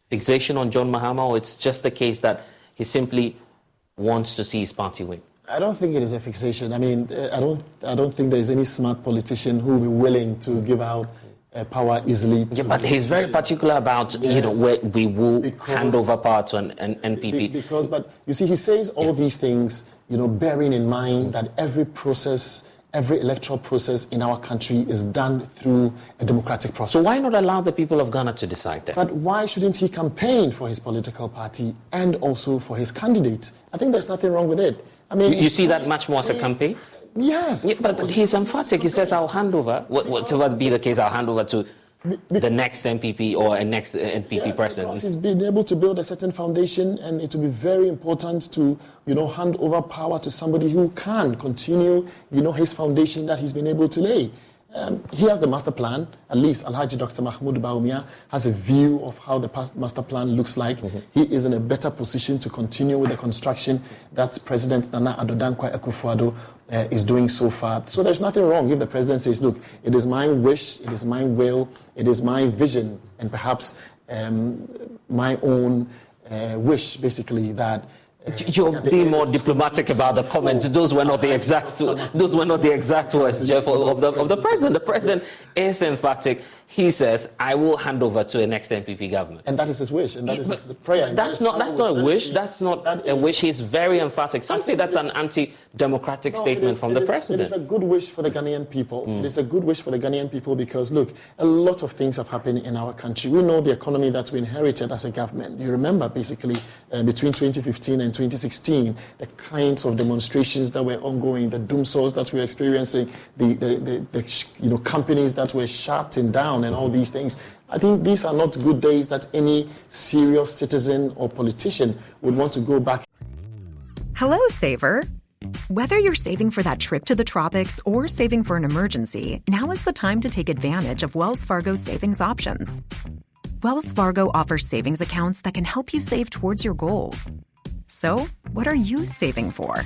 fixation on John Mahama, or it's just the case that he simply wants to see his party win? I don't think it is a fixation. I mean, I don't think there is any smart politician who will be willing to give out power easily. But he's very particular about, where we will hand over power to an NPP. But you see, he says all these things, bearing in mind that every electoral process in our country is done through a democratic process. So why not allow the people of Ghana to decide that? But why shouldn't he campaign for his political party and also for his candidate? I think there's nothing wrong with it. I mean, you see that much more as a campaign? Yes. Yeah, but he's emphatic. He says, I'll hand over, whatever be the case, I'll hand over to the next MPP or a next NPP president. Because he's been able to build a certain foundation, and it will be very important to, hand over power to somebody who can continue, his foundation that he's been able to lay. He has the master plan. At least Alhaji Dr. Mahmoud Bawumia has a view of how the master plan looks like. He is in a better position to continue with the construction that President Nana Addo Dankwa Akufo-Addo is doing so far. So there's nothing wrong if the president says, look, it is my wish, it is my will, it is my vision, and perhaps my own wish, basically, that you're being more diplomatic about the comments. Those were not the exact. Those were not the exact words, Jeff, of the president. The president is emphatic. He says, "I will hand over to the next NPP government," and that is his wish, and that is his prayer. That's not a wish. That's not a wish. He's very emphatic. Some say that's an anti-democratic statement from the president. It is a good wish for the Ghanaian people. It is a good wish for the Ghanaian people because, look, a lot of things have happened in our country. We know the economy that we inherited as a government. You remember, basically, between 2015 and 2016, the kinds of demonstrations that were ongoing, the doom saws that we were experiencing, the companies that were shutting down, and all these things. I think these are not good days that any serious citizen or politician would want to go back. Hello, saver. Whether you're saving for that trip to the tropics or saving for an emergency, now is the time to take advantage of Wells Fargo's savings options. Wells Fargo offers savings accounts that can help you save towards your goals. So, what are you saving for?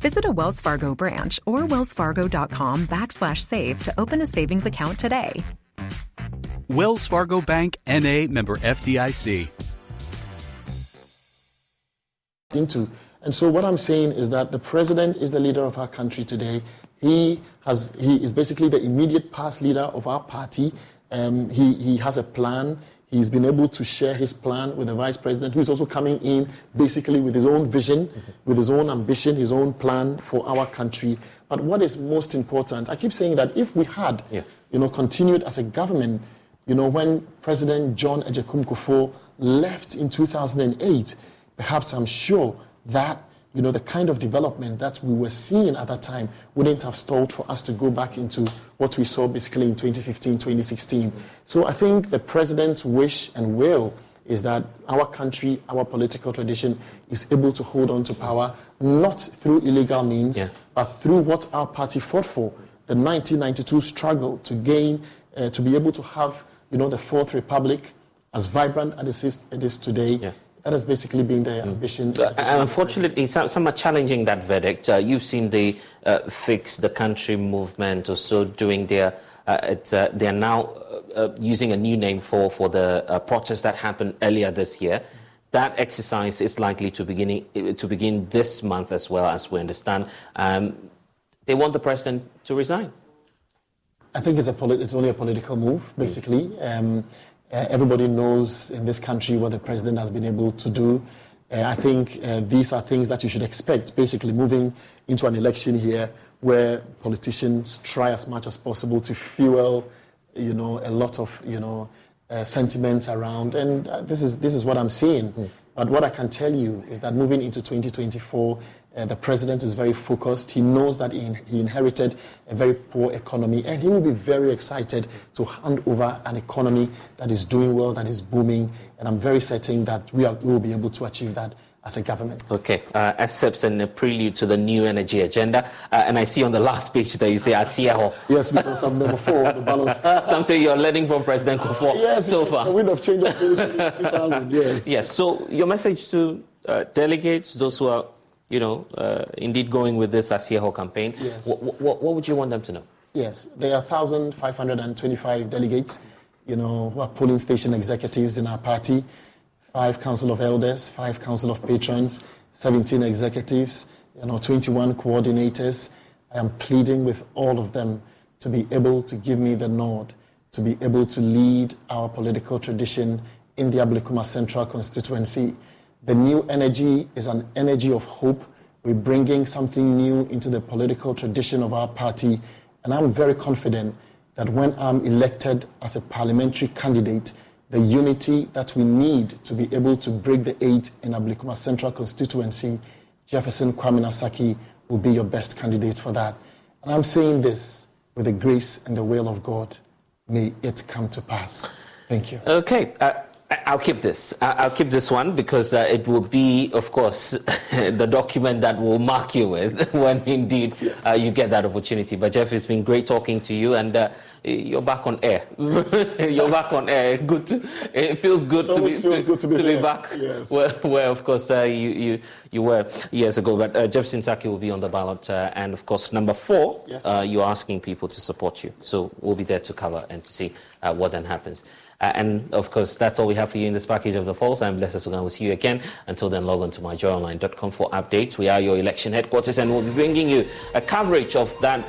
Visit a Wells Fargo branch or wellsfargo.com/save to open a savings account today. Wells Fargo Bank, N.A., member FDIC. And so what I'm saying is that the president is the leader of our country today. He is basically the immediate past leader of our party. He has a plan. He's been able to share his plan with the vice president, who is also coming in basically with his own vision, with his own ambition, his own plan for our country. But what is most important, I keep saying that if we had continued as a government When President John Agyekum Kufuor left in 2008, perhaps I'm sure that, the kind of development that we were seeing at that time wouldn't have stalled for us to go back into what we saw basically in 2015, 2016. So I think the president's wish and will is that our country, our political tradition is able to hold on to power, not through illegal means, but through what our party fought for, the 1992 struggle to gain, to be able to have, the Fourth Republic as vibrant as it is today. That has basically been the ambition. Unfortunately, some are challenging that verdict. You've seen the Fix the Country movement also doing their... they are now using a new name for the protest that happened earlier this year. That exercise is likely to begin this month as well, as we understand. They want the president to resign. I think it's only a political move, basically. Everybody knows in this country what the president has been able to do. I think these are things that you should expect, basically moving into an election here where politicians try as much as possible to fuel, a lot of, sentiments around. And this is what I'm seeing. But what I can tell you is that moving into 2024, the president is very focused. He knows that he inherited a very poor economy, and he will be very excited to hand over an economy that is doing well, that is booming. And I'm very certain that we will be able to achieve that as a government. Okay, excerpts and a prelude to the new energy agenda. And I see on the last page that you say Asieho. Yes, because I'm number 4 on the ballot. Some say you're learning from President Kufuor so far. The wind of change of 2000, yes. Yes, so your message to delegates, those who are, indeed going with this Asieho campaign, yes. What would you want them to know? Yes, there are 1,525 delegates, who are polling station executives in our party. 5 Council of Elders, 5 Council of Patrons, 17 executives, 21 coordinators. I am pleading with all of them to be able to give me the nod, to be able to lead our political tradition in the Ablekuma Central constituency. The new energy is an energy of hope. We're bringing something new into the political tradition of our party, and I'm very confident that when I'm elected as a parliamentary candidate, the unity that we need to be able to break the 8 in Ablekuma Central constituency, Jefferson Kwame Nasaki will be your best candidate for that. And I'm saying this with the grace and the will of God. May it come to pass. Thank you. Okay. I'll keep this. I'll keep this one because it will be, of course, the document that will mark you with when indeed you get that opportunity. But Jeff, it's been great talking to you, and you're back on air. You're back on air. It feels good to be back. Yes. Where of course you were years ago. But Jefferson Saki will be on the ballot, and of course number 4. Yes. You're asking people to support you, so we'll be there to cover and to see what then happens. And, of course, that's all we have for you in this package of the Pulse. I'm Blessed Sugan. We'll see you again. Until then, log on to myjoyonline.com for updates. We are your election headquarters, and we'll be bringing you a coverage of that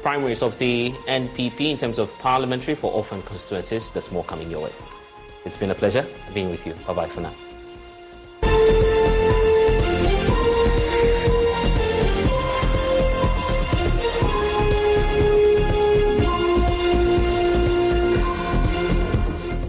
primaries of the NPP in terms of parliamentary for orphan constituencies. There's more coming your way. It's been a pleasure being with you. Bye-bye for now.